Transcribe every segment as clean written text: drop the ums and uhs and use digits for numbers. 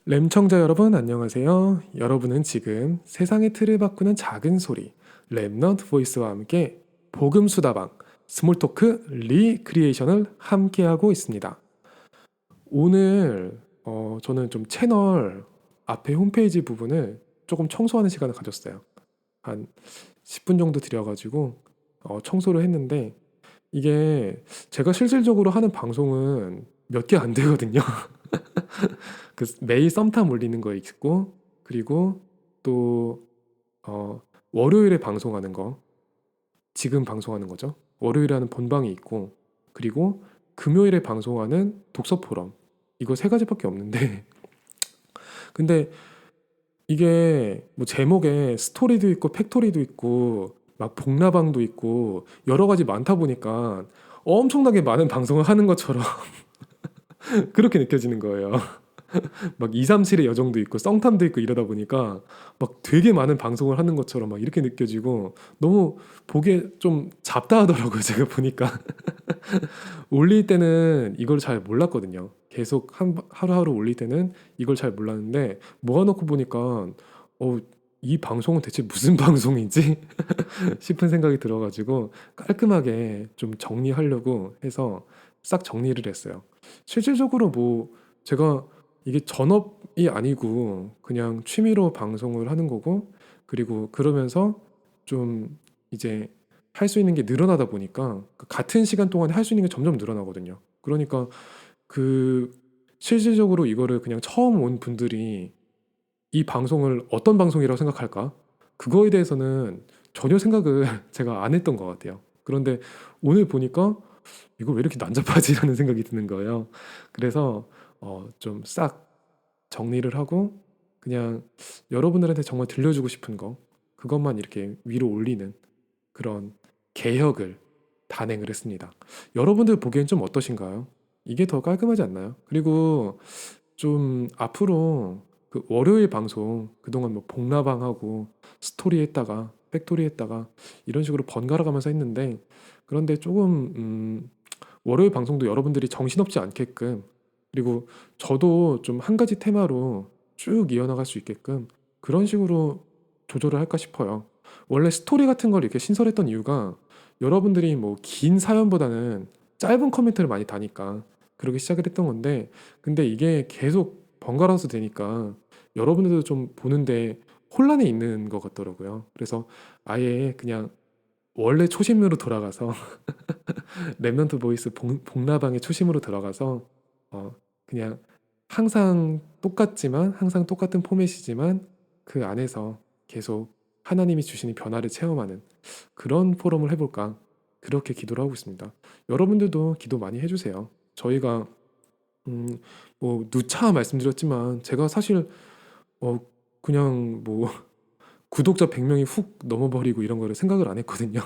램청자 여러분 안녕하세요. 여러분은 지금 세상의 틀을 바꾸는 작은 소리 램넌트 보이스와 함께 복음 수다방 스몰토크 리크리에이션을 함께하고 있습니다. 오늘 저는 좀 채널 앞에 홈페이지 부분을 조금 청소하는 시간을 가졌어요. 한 10분 정도 들여가지고 청소를 했는데 이게 제가 실질적으로 하는 방송은 몇 개 안 되거든요. 그 매일 썸탐 올리는 거 있고 그리고 또 월요일에 방송하는 거 지금 방송하는 거죠. 월요일에 하는 본방이 있고 그리고 금요일에 방송하는 독서 포럼 이거 세 가지밖에 없는데 근데 이게 뭐 제목에 스토리도 있고 팩토리도 있고 막 복나방도 있고 여러 가지 많다 보니까 엄청나게 많은 방송을 하는 것처럼 그렇게 느껴지는 거예요. 막 237의 여정도 있고 썸탐도 있고 이러다 보니까 막 되게 많은 방송을 하는 것처럼 막 이렇게 느껴지고 너무 보기에 좀 잡다하더라고요. 제가 보니까 올릴 때는 이걸 잘 몰랐거든요. 계속 하루하루 올릴 때는 이걸 잘 몰랐는데 모아놓고 보니까 어, 이 방송은 대체 무슨 방송인지 싶은 생각이 들어가지고 깔끔하게 좀 정리하려고 해서 싹 정리를 했어요. 실질적으로 뭐 제가 이게 전업이 아니고 그냥 취미로 방송을 하는 거고 그리고 그러면서 좀 이제 할 수 있는 게 늘어나다 보니까 그 같은 시간 동안에 할 수 있는 게 점점 늘어나거든요. 그러니까 그 실질적으로 이거를 그냥 처음 온 분들이 이 방송을 어떤 방송이라고 생각할까? 그거에 대해서는 전혀 생각을 제가 안 했던 것 같아요. 그런데 오늘 보니까 이거 왜 이렇게 난잡하지라는 생각이 드는 거예요. 그래서 좀 싹 정리를 하고 그냥 여러분들한테 정말 들려주고 싶은 거 그것만 이렇게 위로 올리는 그런 개혁을 단행을 했습니다. 여러분들 보기엔 좀 어떠신가요? 이게 더 깔끔하지 않나요? 그리고 좀 앞으로 그 월요일 방송 그동안 뭐 복나방하고 스토리 했다가 팩토리 했다가 이런 식으로 번갈아 가면서 했는데 그런데 조금 월요일 방송도 여러분들이 정신없지 않게끔 그리고 저도 좀 한 가지 테마로 쭉 이어나갈 수 있게끔 그런 식으로 조절을 할까 싶어요. 원래 스토리 같은 걸 이렇게 신설했던 이유가 여러분들이 뭐 긴 사연보다는 짧은 코멘트를 많이 다니까 그렇게 시작을 했던 건데 근데 이게 계속 번갈아서 되니까 여러분들도 좀 보는데 혼란이 있는 것 같더라고요. 그래서 아예 그냥 원래 초심으로 돌아가서 랩넌트 보이스 복나방의 초심으로 들어가서 그냥 항상 똑같지만 항상 똑같은 포맷이지만 그 안에서 계속 하나님이 주시는 변화를 체험하는 그런 포럼을 해볼까 그렇게 기도를 하고 있습니다. 여러분들도 기도 많이 해주세요. 저희가 음, 뭐 누차 말씀드렸지만 제가 사실 어, 그냥 뭐 구독자 100명이 훅 넘어버리고 이런 거를 생각을 안 했거든요.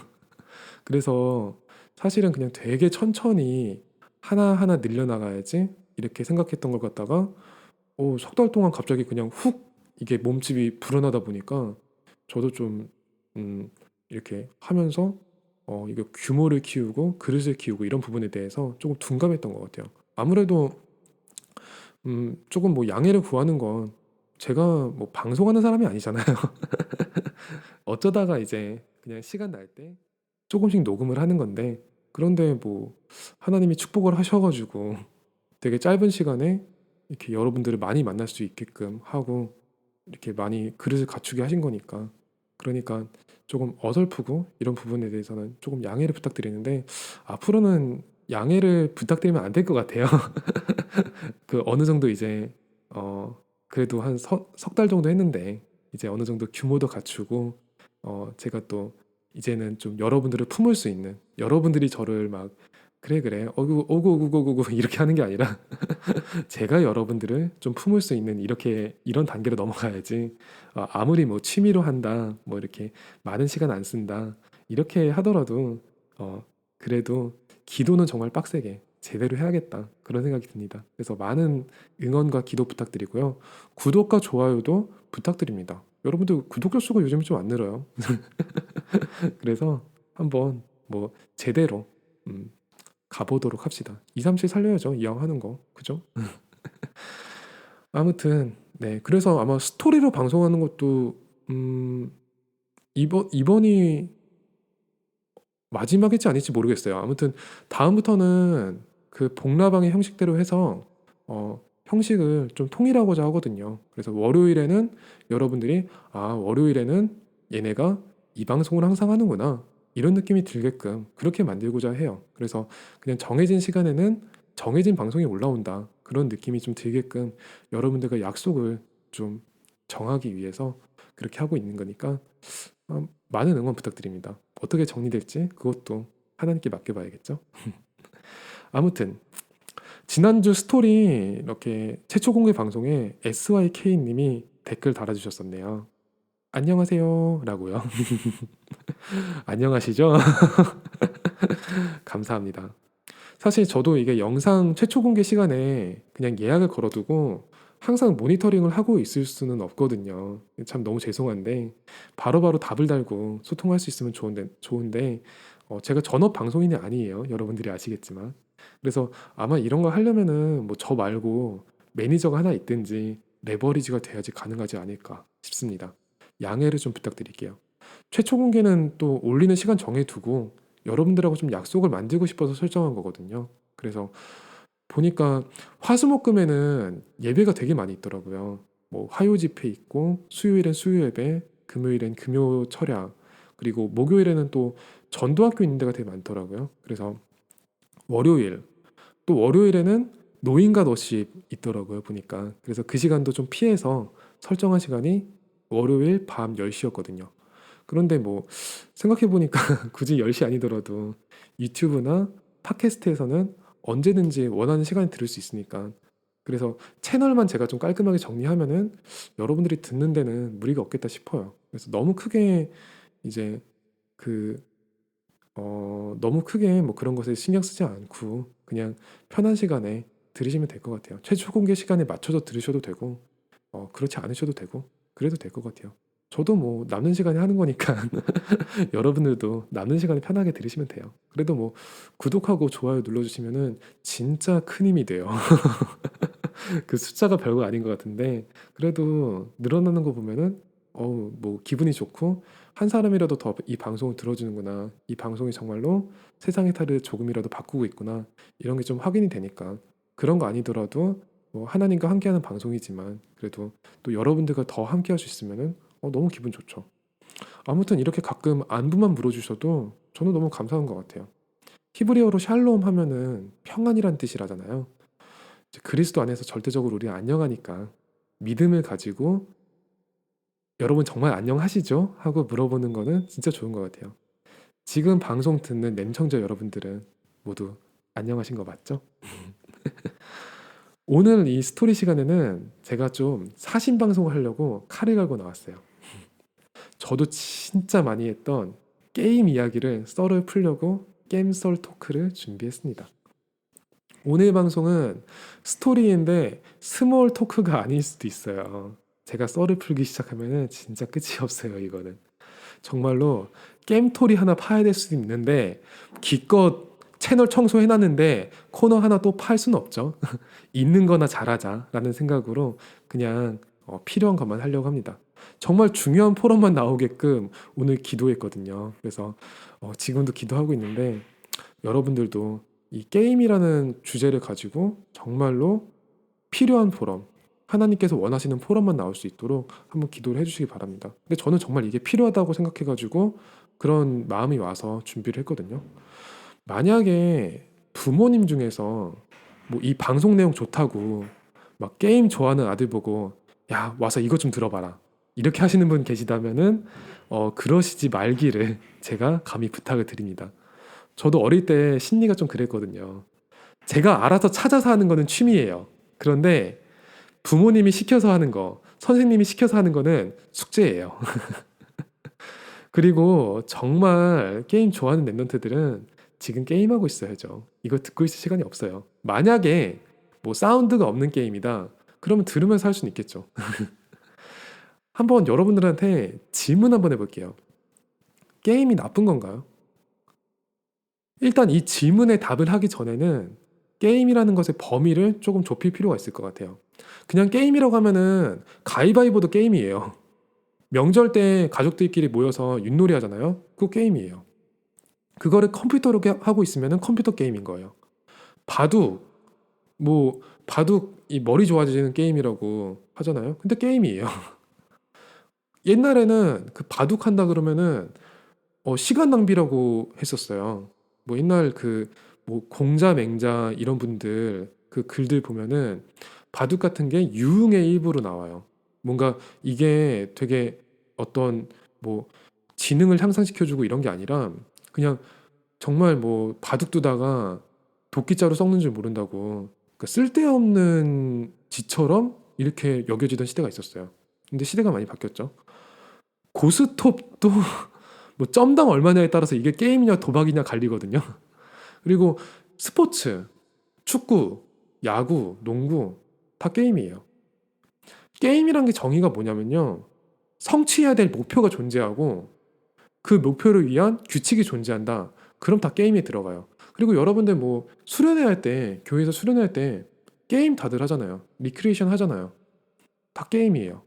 그래서 사실은 그냥 되게 천천히 하나하나 늘려나가야지 이렇게 생각했던 걸 갖다가 석 달 동안 갑자기 그냥 훅 이게 몸집이 불어나다 보니까 저도 좀 음, 이렇게 하면서 이거 규모를 키우고 그릇을 키우고 이런 부분에 대해서 조금 둔감했던 것 같아요. 아무래도 조금 뭐 양해를 구하는 건 제가 뭐 방송하는 사람이 아니잖아요. 어쩌다가 이제 그냥 시간 날 때 조금씩 녹음을 하는 건데 그런데 뭐 하나님이 축복을 하셔가지고 되게 짧은 시간에 이렇게 여러분들을 많이 만날 수 있게끔 하고 이렇게 많이 그릇을 갖추게 하신 거니까 그러니까 조금 어설프고 이런 부분에 대해서는 조금 양해를 부탁드리는데 앞으로는 양해를 부탁드리면 안 될 것 같아요. 그 어느 정도 이제 그래도 한 석 달 정도 했는데 이제 어느 정도 규모도 갖추고 제가 또 이제는 좀 여러분들을 품을 수 있는 여러분들이 저를 막 그래 그래 어구 오구 오구 오구 오구 이렇게 하는 게 아니라 제가 여러분들을 좀 품을 수 있는 이렇게 이런 단계로 넘어가야지 아무리 뭐 취미로 한다 뭐 이렇게 많은 시간 안 쓴다 이렇게 하더라도 그래도 기도는 정말 빡세게 제대로 해야겠다 그런 생각이 듭니다. 그래서 많은 응원과 기도 부탁드리고요. 구독과 좋아요도 부탁드립니다. 여러분들 구독자 수가 요즘 좀 안 늘어요. 그래서 한번 뭐 제대로 음, 가보도록 합시다. 237 살려야죠. 이왕 하는 거. 그죠? 아무튼 네, 그래서 아마 스토리로 방송하는 것도 이번이 마지막일지 아닐지 모르겠어요. 아무튼 다음부터는 그 복라방의 형식대로 해서 형식을 좀 통일하고자 하거든요. 그래서 월요일에는 여러분들이 월요일에는 얘네가 이 방송을 항상 하는구나 이런 느낌이 들게끔 그렇게 만들고자 해요. 그래서 그냥 정해진 시간에는 정해진 방송이 올라온다 그런 느낌이 좀 들게끔 여러분들과 약속을 좀 정하기 위해서 그렇게 하고 있는 거니까 많은 응원 부탁드립니다. 어떻게 정리될지 그것도 하나님께 맡겨봐야겠죠. 아무튼 지난주 스토리 이렇게 최초 공개 방송에 SYK님이 댓글 달아주셨었네요. 안녕하세요 라고요. 안녕하시죠? 감사합니다. 사실 저도 이게 영상 최초 공개 시간에 그냥 예약을 걸어두고 항상 모니터링을 하고 있을 수는 없거든요. 참 너무 죄송한데 바로바로 답을 달고 소통할 수 있으면 좋은데 제가 전업 방송인이 아니에요. 여러분들이 아시겠지만. 그래서 아마 이런 거 하려면은 뭐 저 말고 매니저가 하나 있든지 레버리지가 돼야지 가능하지 않을까 싶습니다. 양해를 좀 부탁드릴게요. 최초 공개는 또 올리는 시간 정해두고 여러분들하고 좀 약속을 만들고 싶어서 설정한 거거든요. 그래서 보니까 화수목금에는 예배가 되게 많이 있더라고요. 뭐 화요 집회 있고 수요일엔 수요 예배, 금요일엔 금요 철야, 그리고 목요일에는 또 전도학교 있는 데가 되게 많더라고요. 그래서 월요일 또 월요일에는 노인과 너십 있더라고요 보니까. 그래서 그 시간도 좀 피해서 설정한 시간이 월요일 밤 10시였거든요. 그런데 뭐 생각해 보니까 굳이 10시 아니더라도 유튜브나 팟캐스트에서는 언제든지 원하는 시간에 들을 수 있으니까. 그래서 채널만 제가 좀 깔끔하게 정리하면은 여러분들이 듣는 데는 무리가 없겠다 싶어요. 그래서 너무 크게 이제 그 너무 크게 뭐 그런 것에 신경 쓰지 않고 그냥 편한 시간에 들으시면 될 것 같아요. 최초 공개 시간에 맞춰서 들으셔도 되고 그렇지 않으셔도 되고 그래도 될 것 같아요. 저도 뭐 남는 시간에 하는 거니까 여러분들도 남는 시간에 편하게 들으시면 돼요. 그래도 뭐 구독하고 좋아요 눌러주시면은 진짜 큰 힘이 돼요. 그 숫자가 별거 아닌 것 같은데 그래도 늘어나는 거 보면은 뭐 기분이 좋고 한 사람이라도 더 이 방송을 들어주는구나, 이 방송이 정말로 세상의 탈을 조금이라도 바꾸고 있구나 이런 게 좀 확인이 되니까. 그런 거 아니더라도 뭐 하나님과 함께하는 방송이지만 그래도 또 여러분들과 더 함께할 수 있으면은 너무 기분 좋죠. 아무튼 이렇게 가끔 안부만 물어주셔도 저는 너무 감사한 것 같아요. 히브리어로 샬롬 하면은 평안이란 뜻이라잖아요. 이제 그리스도 안에서 절대적으로 우리가 안녕하니까 믿음을 가지고 여러분 정말 안녕하시죠? 하고 물어보는 거는 진짜 좋은 것 같아요. 지금 방송 듣는 램청자 여러분들은 모두 안녕하신 거 맞죠? 오늘 이 스토리 시간에는 제가 좀 사신 방송을 하려고 칼을 갈고 나왔어요. 저도 진짜 많이 했던 게임 이야기를 썰을 풀려고 게임썰 토크를 준비했습니다. 오늘 방송은 스토리인데 스몰 토크가 아닐 수도 있어요. 제가 썰을 풀기 시작하면 진짜 끝이 없어요. 이거는 정말로 게임토리 하나 파야 될 수도 있는데 기껏 채널 청소해놨는데 코너 하나 또 팔 수는 없죠. 있는 거나 잘하자라는 생각으로 그냥 필요한 것만 하려고 합니다. 정말 중요한 포럼만 나오게끔 오늘 기도했거든요. 그래서 지금도 기도하고 있는데 여러분들도 이 게임이라는 주제를 가지고 정말로 필요한 포럼, 하나님께서 원하시는 포럼만 나올 수 있도록 한번 기도를 해주시기 바랍니다. 근데 저는 정말 이게 필요하다고 생각해가지고 그런 마음이 와서 준비를 했거든요. 만약에 부모님 중에서 뭐 이 방송 내용 좋다고 막 게임 좋아하는 아들 보고 야 와서 이것 좀 들어봐라 이렇게 하시는 분 계시다면은 그러시지 말기를 제가 감히 부탁을 드립니다. 저도 어릴 때 심리가 좀 그랬거든요. 제가 알아서 찾아서 하는 거는 취미예요. 그런데 부모님이 시켜서 하는 거, 선생님이 시켜서 하는 거는 숙제예요. 그리고 정말 게임 좋아하는 랩런트들은 지금 게임하고 있어야죠. 이거 듣고 있을 시간이 없어요. 만약에 뭐 사운드가 없는 게임이다. 그러면 들으면서 할 수는 있겠죠. 한번 여러분들한테 질문 한번 해볼게요. 게임이 나쁜 건가요? 일단 이 질문에 답을 하기 전에는 게임이라는 것의 범위를 조금 좁힐 필요가 있을 것 같아요. 그냥 게임이라고 하면은 가위바위보도 게임이에요. 명절 때 가족들끼리 모여서 윷놀이 하잖아요. 그거 게임이에요. 그거를 컴퓨터로 하고 있으면은 컴퓨터 게임인 거예요. 바둑, 뭐 바둑 이 머리 좋아지는 게임이라고 하잖아요. 근데 게임이에요. 옛날에는 그 바둑 한다 그러면은 시간 낭비라고 했었어요. 뭐 옛날 그 뭐 공자 맹자 이런 분들 그 글들 보면은 바둑 같은 게 유흥의 일부로 나와요. 뭔가 이게 되게 어떤 뭐 지능을 향상시켜주고 이런 게 아니라 그냥 정말 뭐 바둑 두다가 도끼자루 썩는 줄 모른다고 그러니까 쓸데없는 지처럼 이렇게 여겨지던 시대가 있었어요. 근데 시대가 많이 바뀌었죠. 고스톱도 뭐 점당 얼마냐에 따라서 이게 게임이냐 도박이냐 갈리거든요. 그리고 스포츠, 축구, 야구, 농구 다 게임이에요. 게임이란 게 정의가 뭐냐면요. 성취해야 될 목표가 존재하고 그 목표를 위한 규칙이 존재한다. 그럼 다 게임에 들어가요. 그리고 여러분들 뭐 수련회 할 때, 교회에서 수련회 할 때 게임 다들 하잖아요. 리크리에이션 하잖아요. 다 게임이에요.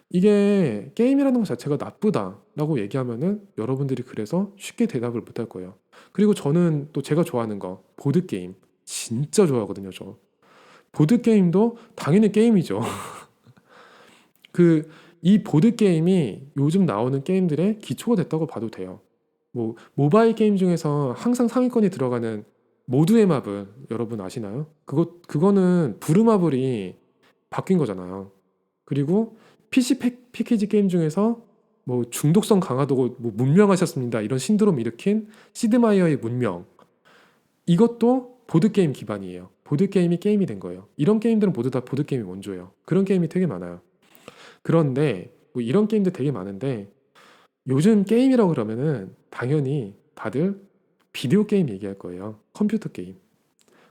이게 게임이라는 것 자체가 나쁘다라고 얘기하면은 여러분들이 그래서 쉽게 대답을 못 할 거예요. 그리고 저는 또 제가 좋아하는 거, 보드게임. 진짜 좋아하거든요, 저. 보드게임도 당연히 게임이죠. 그, 이 보드게임이 요즘 나오는 게임들의 기초가 됐다고 봐도 돼요. 뭐, 모바일 게임 중에서 항상 상위권에 들어가는 모두의 마블, 여러분 아시나요? 그거는 부루마블이 바뀐 거잖아요. 그리고 PC 패키지 게임 중에서 뭐 중독성 강화도고 뭐 문명하셨습니다. 이런 신드롬 일으킨 시드마이어의 문명. 이것도 보드게임 기반이에요. 보드게임이 게임이 된 거예요. 이런 게임들은 모두 다 보드게임이 원조예요. 그런 게임이 되게 많아요. 그런데 뭐 이런 게임도 되게 많은데 요즘 게임이라고 그러면은 당연히 다들 비디오 게임 얘기할 거예요. 컴퓨터 게임.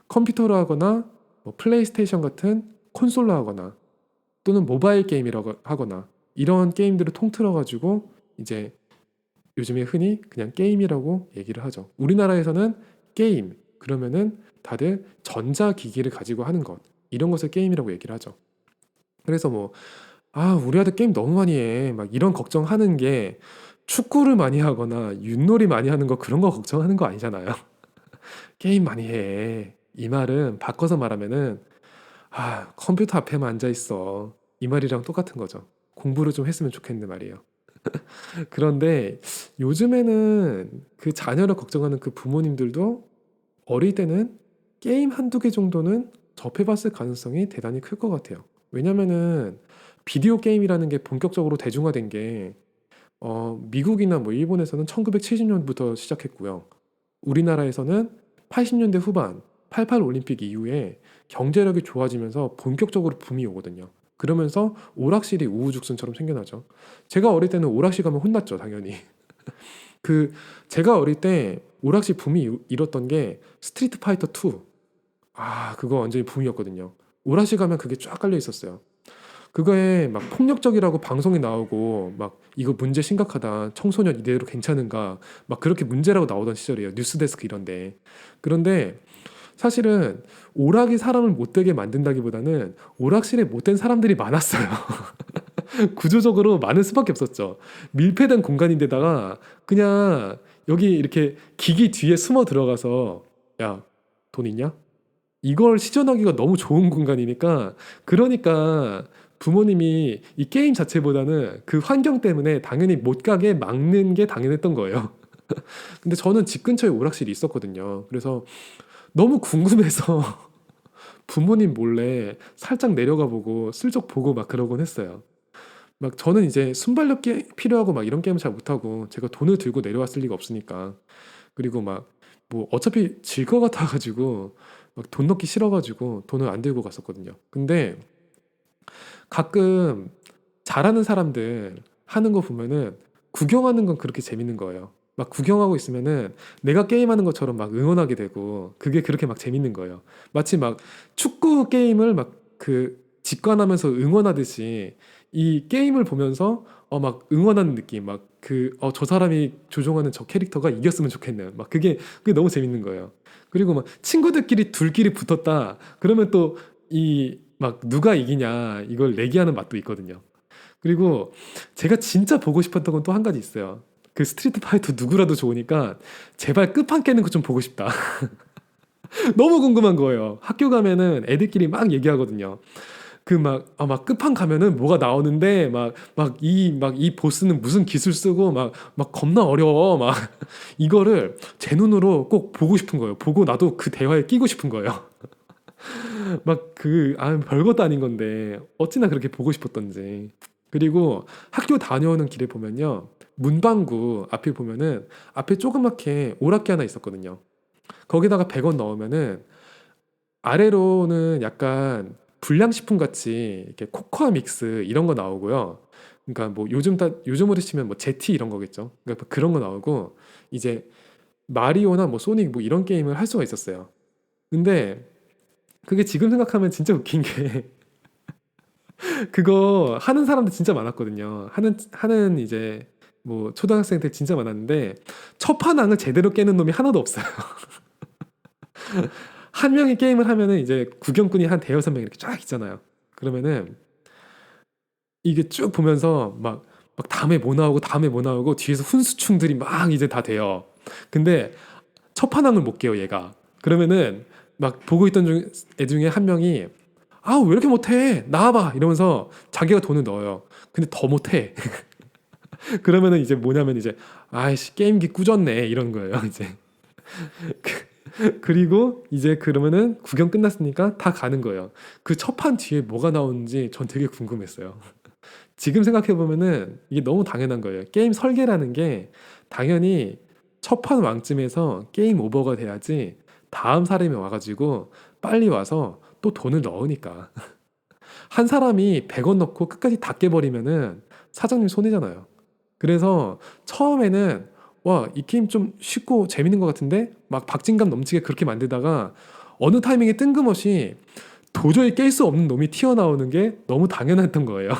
컴퓨터로 하거나 뭐 플레이스테이션 같은 콘솔로 하거나 또는 모바일 게임이라고 하거나 이런 게임들을 통틀어 가지고 이제 요즘에 흔히 그냥 게임이라고 얘기를 하죠. 우리나라에서는 게임 그러면은 다들 전자기기를 가지고 하는 것 이런 것을 게임이라고 얘기를 하죠. 그래서 뭐 우리 아들 게임 너무 많이 해. 막 이런 걱정하는 게 축구를 많이 하거나 윷놀이 많이 하는 거 그런 거 걱정하는 거 아니잖아요. 게임 많이 해. 이 말은 바꿔서 말하면은 컴퓨터 앞에만 앉아 있어. 이 말이랑 똑같은 거죠. 공부를 좀 했으면 좋겠는데 말이에요. 그런데 요즘에는 그 자녀를 걱정하는 그 부모님들도 어릴 때는 게임 한두 개 정도는 접해봤을 가능성이 대단히 클 것 같아요. 왜냐면은 비디오 게임이라는 게 본격적으로 대중화된 게 미국이나 뭐 일본에서는 1970년부터 시작했고요. 우리나라에서는 80년대 후반 88 올림픽 이후에 경제력이 좋아지면서 본격적으로 붐이 오거든요. 그러면서 오락실이 우후죽순처럼 생겨나죠. 제가 어릴 때는 오락실 가면 혼났죠, 당연히. 그 제가 어릴 때 오락실 붐이 일었던 게 스트리트 파이터 2. 그거 완전히 붐이었거든요. 오락실 가면 그게 쫙 깔려 있었어요. 그거에 막 폭력적이라고 방송이 나오고 막 이거 문제 심각하다. 청소년 이대로 괜찮은가? 막 그렇게 문제라고 나오던 시절이에요. 뉴스데스크 이런데. 그런데 사실은 오락이 사람을 못되게 만든다기보다는 오락실에 못된 사람들이 많았어요. 구조적으로 많을 수밖에 없었죠. 밀폐된 공간인데다가 그냥 여기 이렇게 기기 뒤에 숨어 들어가서 야, 돈 있냐? 이걸 시전하기가 너무 좋은 공간이니까 그러니까 부모님이 이 게임 자체보다는 그 환경 때문에 당연히 못 가게 막는 게 당연했던 거예요. 근데 저는 집 근처에 오락실이 있었거든요. 그래서 너무 궁금해서 부모님 몰래 살짝 내려가 보고 슬쩍 보고 막 그러곤 했어요. 막 저는 이제 순발력이 필요하고 막 이런 게임을 잘 못하고 제가 돈을 들고 내려왔을 리가 없으니까 그리고 막 뭐 어차피 질 것 같아가지고 막 돈 넣기 싫어가지고 돈을 안 들고 갔었거든요. 근데 가끔 잘하는 사람들 하는 거 보면은 구경하는 건 그렇게 재밌는 거예요. 막 구경하고 있으면은 내가 게임하는 것처럼 막 응원하게 되고 그게 그렇게 막 재밌는 거예요. 마치 막 축구 게임을 막 그 직관하면서 응원하듯이 이 게임을 보면서 막 응원하는 느낌 막 저 사람이 조종하는 저 캐릭터가 이겼으면 좋겠네요. 막 그게 너무 재밌는 거예요. 그리고 막 친구들끼리 둘끼리 붙었다. 그러면 또 이 막 누가 이기냐 이걸 내기하는 맛도 있거든요. 그리고 제가 진짜 보고 싶었던 건 또 한 가지 있어요. 그 스트리트 파이터 누구라도 좋으니까 제발 끝판 깨는 거 좀 보고 싶다. 너무 궁금한 거예요. 학교 가면은 애들끼리 막 얘기하거든요. 그 막 끝판 가면은 뭐가 나오는데 막 이 보스는 무슨 기술 쓰고 막 겁나 어려워. 막 이거를 제 눈으로 꼭 보고 싶은 거예요. 보고 나도 그 대화에 끼고 싶은 거예요. 별것도 아닌 건데 어찌나 그렇게 보고 싶었던지. 그리고 학교 다녀오는 길에 보면요. 문방구 앞에 보면은 앞에 조그맣게 오락기 하나 있었거든요. 거기다가 100원 넣으면은 아래로는 약간 불량식품 같이 이렇게 코코아 믹스 이런 거 나오고요. 그러니까 뭐 요즘으로 치면 뭐 제티 이런 거겠죠. 그러니까 그런 거 나오고 이제 마리오나 뭐 소닉 뭐 이런 게임을 할 수가 있었어요. 근데 그게 지금 생각하면 진짜 웃긴 게 그거 하는 사람들 진짜 많았거든요. 하는 이제 뭐 초등학생들 진짜 많았는데 첫판왕을 제대로 깨는 놈이 하나도 없어요. 한 명이 게임을 하면은 이제 구경꾼이 한 대여섯 명 이렇게 쫙 있잖아요. 그러면은 이게 쭉 보면서 막 다음에 뭐 나오고 뒤에서 훈수충들이 막 이제 다 돼요. 근데 첫판왕을 못 깨요, 얘가. 그러면은 막 보고 있던 애 중에 한 명이 아, 왜 이렇게 못해? 나와봐! 이러면서 자기가 돈을 넣어요. 근데 더 못해. 그러면은 이제 뭐냐면 이제 아이씨, 게임기 꾸졌네. 이런 거예요, 이제. 그리고 이제 그러면은 구경 끝났으니까 다 가는 거예요. 그 첫 판 뒤에 뭐가 나오는지 전 되게 궁금했어요. 지금 생각해 보면은 이게 너무 당연한 거예요. 게임 설계라는 게 당연히 첫 판 왕쯤에서 게임 오버가 돼야지 다음 사람이 와가지고 빨리 와서 또 돈을 넣으니까. 한 사람이 100원 넣고 끝까지 다 깨버리면은 사장님 손해잖아요. 그래서 처음에는 와, 이 게임 좀 쉽고 재밌는 것 같은데 막 박진감 넘치게 그렇게 만들다가 어느 타이밍에 뜬금없이 도저히 깰 수 없는 놈이 튀어나오는 게 너무 당연했던 거예요.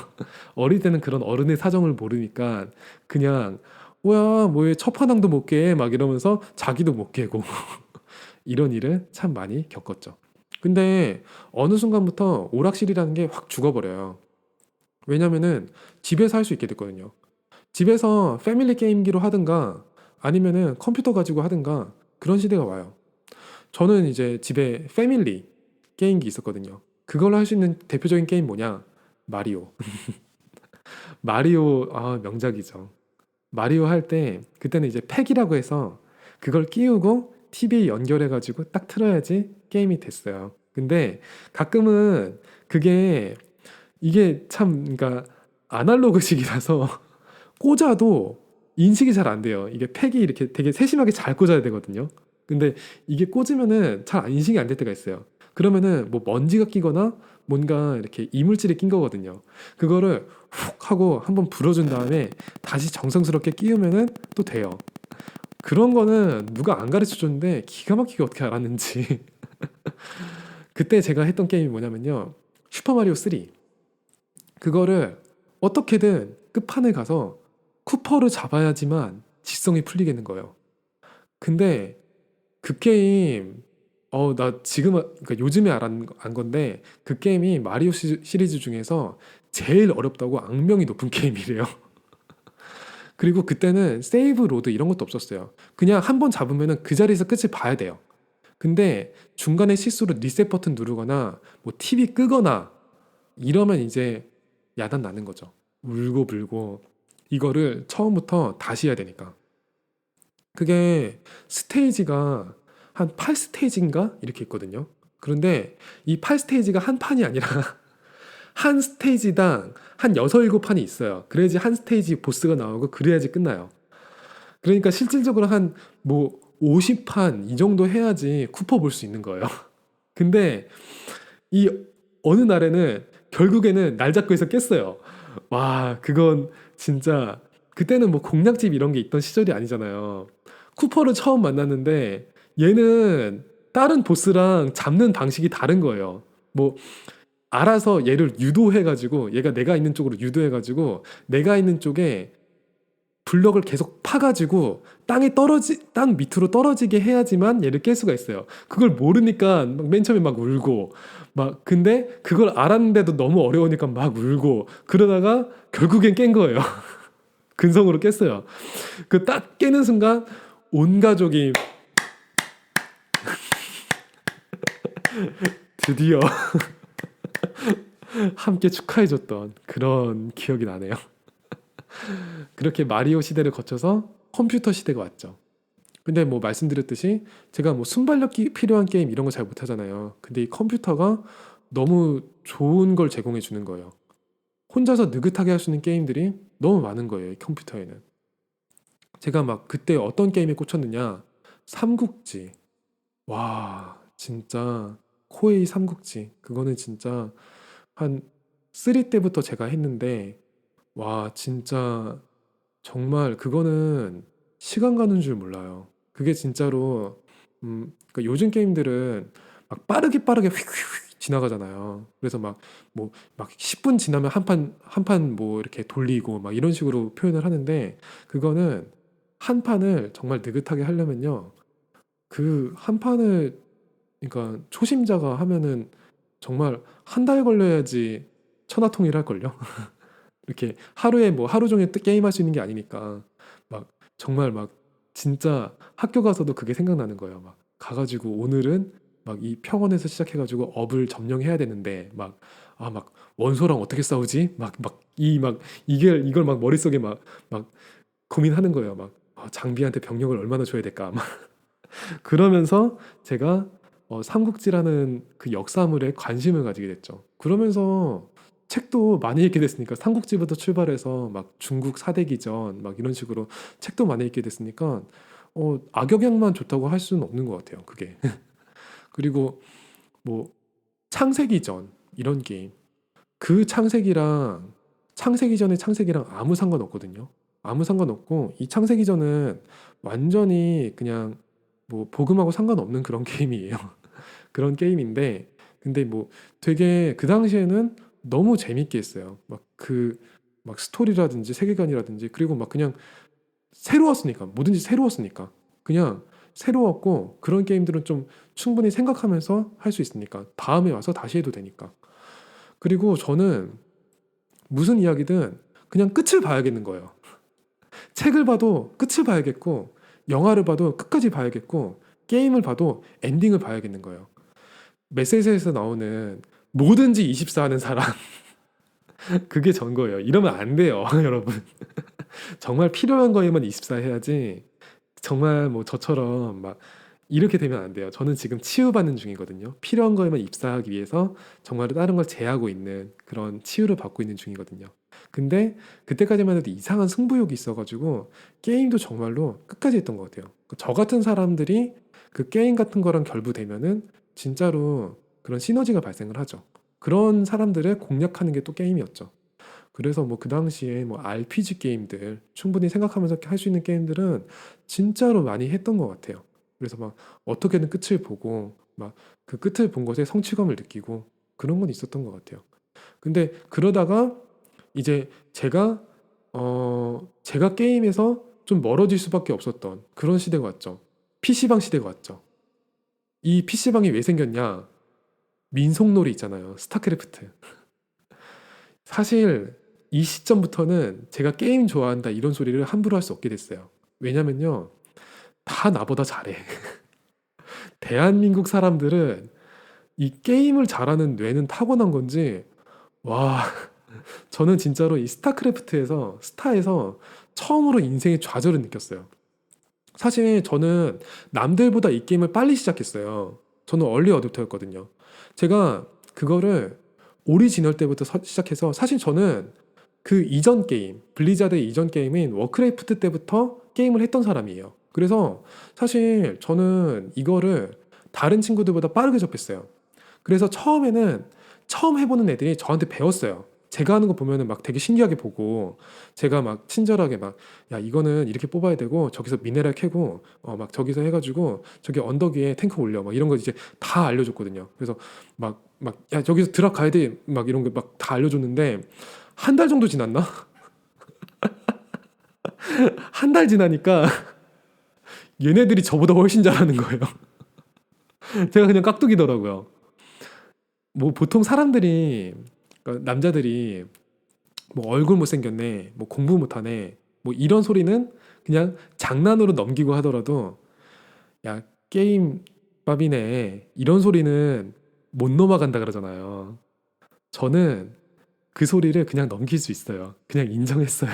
어릴 때는 그런 어른의 사정을 모르니까 그냥 뭐야, 뭐에 첫판왕도 못 깨, 막 이러면서 자기도 못 깨고 이런 일을 참 많이 겪었죠. 근데 어느 순간부터 오락실이라는 게 확 죽어버려요. 왜냐면은 집에서 할 수 있게 됐거든요. 집에서 패밀리 게임기로 하든가 아니면은 컴퓨터 가지고 하든가 그런 시대가 와요. 저는 이제 집에 패밀리 게임기 있었거든요. 그걸로 할 수 있는 대표적인 게임 뭐냐? 마리오. 마리오, 아, 명작이죠. 마리오 할 때 그때는 이제 팩이라고 해서 그걸 끼우고 TV에 연결해가지고 딱 틀어야지 게임이 됐어요. 근데 가끔은 그게 이게 참 그러니까 아날로그식이라서 꽂아도 인식이 잘 안 돼요. 이게 팩이 이렇게 되게 세심하게 잘 꽂아야 되거든요. 근데 이게 꽂으면은 잘 인식이 안 될 때가 있어요. 그러면은 뭐 먼지가 끼거나 뭔가 이렇게 이물질이 낀 거거든요. 그거를 훅 하고 한번 불어준 다음에 다시 정성스럽게 끼우면은 또 돼요. 그런 거는 누가 안 가르쳐 줬는데 기가 막히게 어떻게 알았는지. 그때 제가 했던 게임이 뭐냐면요. 슈퍼마리오 3. 그거를 어떻게든 끝판에 가서 쿠퍼를 잡아야지만 지성이 풀리겠는 거예요. 근데 그 게임 나 지금 그러니까 요즘에 안 건데 그 게임이 마리오 시리즈 중에서 제일 어렵다고 악명이 높은 게임이래요. 그리고 그때는 세이브 로드 이런 것도 없었어요. 그냥 한 번 잡으면은 그 자리에서 끝을 봐야 돼요. 근데 중간에 실수로 리셋 버튼 누르거나 뭐 TV 끄거나 이러면 이제 야단 나는 거죠. 울고 불고 이거를 처음부터 다시 해야 되니까. 그게 스테이지가 한 8스테이지인가 이렇게 있거든요. 그런데 이 8스테이지가 한 판이 아니라 한 스테이지당 한 6, 7판이 있어요. 그래야지 한 스테이지 보스가 나오고 그래야지 끝나요. 그러니까 실질적으로 한 뭐 50판 이 정도 해야지 쿠퍼 볼 수 있는 거예요. 근데 이 어느 날에는 결국에는 날 잡고 해서 깼어요. 와, 그건 진짜 그때는 뭐 공략집 이런 게 있던 시절이 아니잖아요. 쿠퍼를 처음 만났는데 얘는 다른 보스랑 잡는 방식이 다른 거예요. 뭐 알아서 얘를 유도해가지고 얘가 내가 있는 쪽으로 유도해가지고 내가 있는 쪽에 블럭을 계속 파가지고 땅 밑으로 떨어지게 해야지만 얘를 깰 수가 있어요. 그걸 모르니까 맨 처음에 막 울고 근데 그걸 알았는데도 너무 어려우니까 막 울고 그러다가 결국엔 깬 거예요. 근성으로 깼어요. 그 딱 깨는 순간 온 가족이 드디어 함께 축하해줬던 그런 기억이 나네요. 그렇게 마리오 시대를 거쳐서 컴퓨터 시대가 왔죠. 근데 뭐 말씀드렸듯이 제가 뭐 순발력이 필요한 게임 이런 거 잘 못하잖아요. 근데 이 컴퓨터가 너무 좋은 걸 제공해 주는 거예요. 혼자서 느긋하게 할 수 있는 게임들이 너무 많은 거예요, 이 컴퓨터에는. 제가 막 그때 어떤 게임에 꽂혔느냐? 삼국지. 와, 진짜 코에이 삼국지. 그거는 진짜 한 3 때부터 제가 했는데 와, 진짜 정말 그거는 시간 가는 줄 몰라요. 그게 진짜로 그러니까 요즘 게임들은 막 빠르게 휙휙휙 지나가잖아요. 그래서 막 10분 지나면 한 판 뭐 이렇게 돌리고 막 이런 식으로 표현을 하는데 그거는 한 판을 정말 느긋하게 하려면요. 그 한 판을 그러니까 초심자가 하면은 정말 한 달 걸려야지 천하통일할걸요. 이렇게 하루에 뭐 하루 종일 게임할 수 있는 게 아니니까 막 정말 막 진짜 학교 가서도 그게 생각나는 거예요. 막 가가지고 오늘은 막 이 평원에서 시작해가지고 업을 점령해야 되는데 막 원소랑 어떻게 싸우지? 이걸 막 머릿속에 막 고민하는 거예요. 장비한테 병력을 얼마나 줘야 될까? 막 그러면서 제가 삼국지라는 그 역사물에 관심을 가지게 됐죠. 그러면서 책도 많이 읽게 됐으니까 삼국지부터 출발해서 막 중국 사대기전 막 이런 식으로 책도 많이 읽게 됐으니까 악역량만 좋다고 할 수는 없는 것 같아요. 그게. 그리고 뭐 창세기전 이런 게임 그 창세기전의 창세기랑 아무 상관없거든요. 아무 상관없고 이 창세기전은 완전히 그냥 뭐 복음하고 상관없는 그런 게임이에요. 그런 게임인데 근데 뭐 되게 그 당시에는 너무 재밌게 했어요. 막 스토리라든지 세계관이라든지 그리고 막 그냥 새로웠으니까 뭐든지 새로웠으니까 그냥 새로웠고 그런 게임들은 좀 충분히 생각하면서 할 수 있으니까 다음에 와서 다시 해도 되니까 그리고 저는 무슨 이야기든 그냥 끝을 봐야겠는 거예요. 책을 봐도 끝을 봐야겠고 영화를 봐도 끝까지 봐야겠고 게임을 봐도 엔딩을 봐야겠는 거예요. 메시지에서 나오는 뭐든지 24 하는 사람 그게 전 거예요. 이러면 안 돼요, 여러분. 정말 필요한 거에만 24 해야지. 정말 뭐 저처럼 막 이렇게 되면 안 돼요. 저는 지금 치유받는 중이거든요. 필요한 거에만 입사하기 위해서 정말 다른 걸 제하고 있는 그런 치유를 받고 있는 중이거든요. 근데 그때까지만 해도 이상한 승부욕이 있어가지고 게임도 정말로 끝까지 했던 것 같아요. 저 같은 사람들이 그 게임 같은 거랑 결부되면은 진짜로 그런 시너지가 발생을 하죠. 그런 사람들을 공략하는 게 또 게임이었죠. 그래서 뭐 그 당시에 뭐 RPG 게임들 충분히 생각하면서 할 수 있는 게임들은 진짜로 많이 했던 것 같아요. 그래서 막 어떻게든 끝을 보고 막 그 끝을 본 것에 성취감을 느끼고 그런 건 있었던 것 같아요. 근데 그러다가 이제 제가 게임에서 좀 멀어질 수밖에 없었던 그런 시대가 왔죠. PC방 시대가 왔죠. 이 PC방이 왜 생겼냐? 민속놀이 있잖아요. 스타크래프트. 사실 이 시점부터는 제가 게임 좋아한다 이런 소리를 함부로 할 수 없게 됐어요. 왜냐면요. 다 나보다 잘해. 대한민국 사람들은 이 게임을 잘하는 뇌는 타고난 건지 와 저는 진짜로 이 스타크래프트에서 스타에서 처음으로 인생의 좌절을 느꼈어요. 사실 저는 남들보다 이 게임을 빨리 시작했어요. 저는 얼리 어댑터였거든요. 제가 그거를 오리지널 때부터 시작해서 사실 저는 그 이전 게임, 블리자드 이전 게임인 워크래프트 때부터 게임을 했던 사람이에요. 그래서 사실 저는 이거를 다른 친구들보다 빠르게 접했어요. 그래서 처음에는 처음 해보는 애들이 저한테 배웠어요. 제가 하는 거 보면은 막 되게 신기하게 보고 제가 막 친절하게 막 야 이거는 이렇게 뽑아야 되고 저기서 미네랄 캐고 막 저기서 해가지고 저기 언덕 위에 탱크 올려 막 이런 거 이제 다 알려줬거든요. 그래서 막 야 저기서 드랍 가야 돼 막 이런 거 막 다 알려줬는데 한 달 정도 지났나? 한 달 지나니까 얘네들이 저보다 훨씬 잘하는 거예요. 제가 그냥 깍두기더라고요. 뭐 보통 사람들이 그러니까 남자들이 뭐 얼굴 못생겼네, 뭐 공부 못하네, 뭐 이런 소리는 그냥 장난으로 넘기고 하더라도 야 게임 밥이네 이런 소리는 못 넘어간다 그러잖아요. 저는 그 소리를 그냥 넘길 수 있어요. 그냥 인정했어요.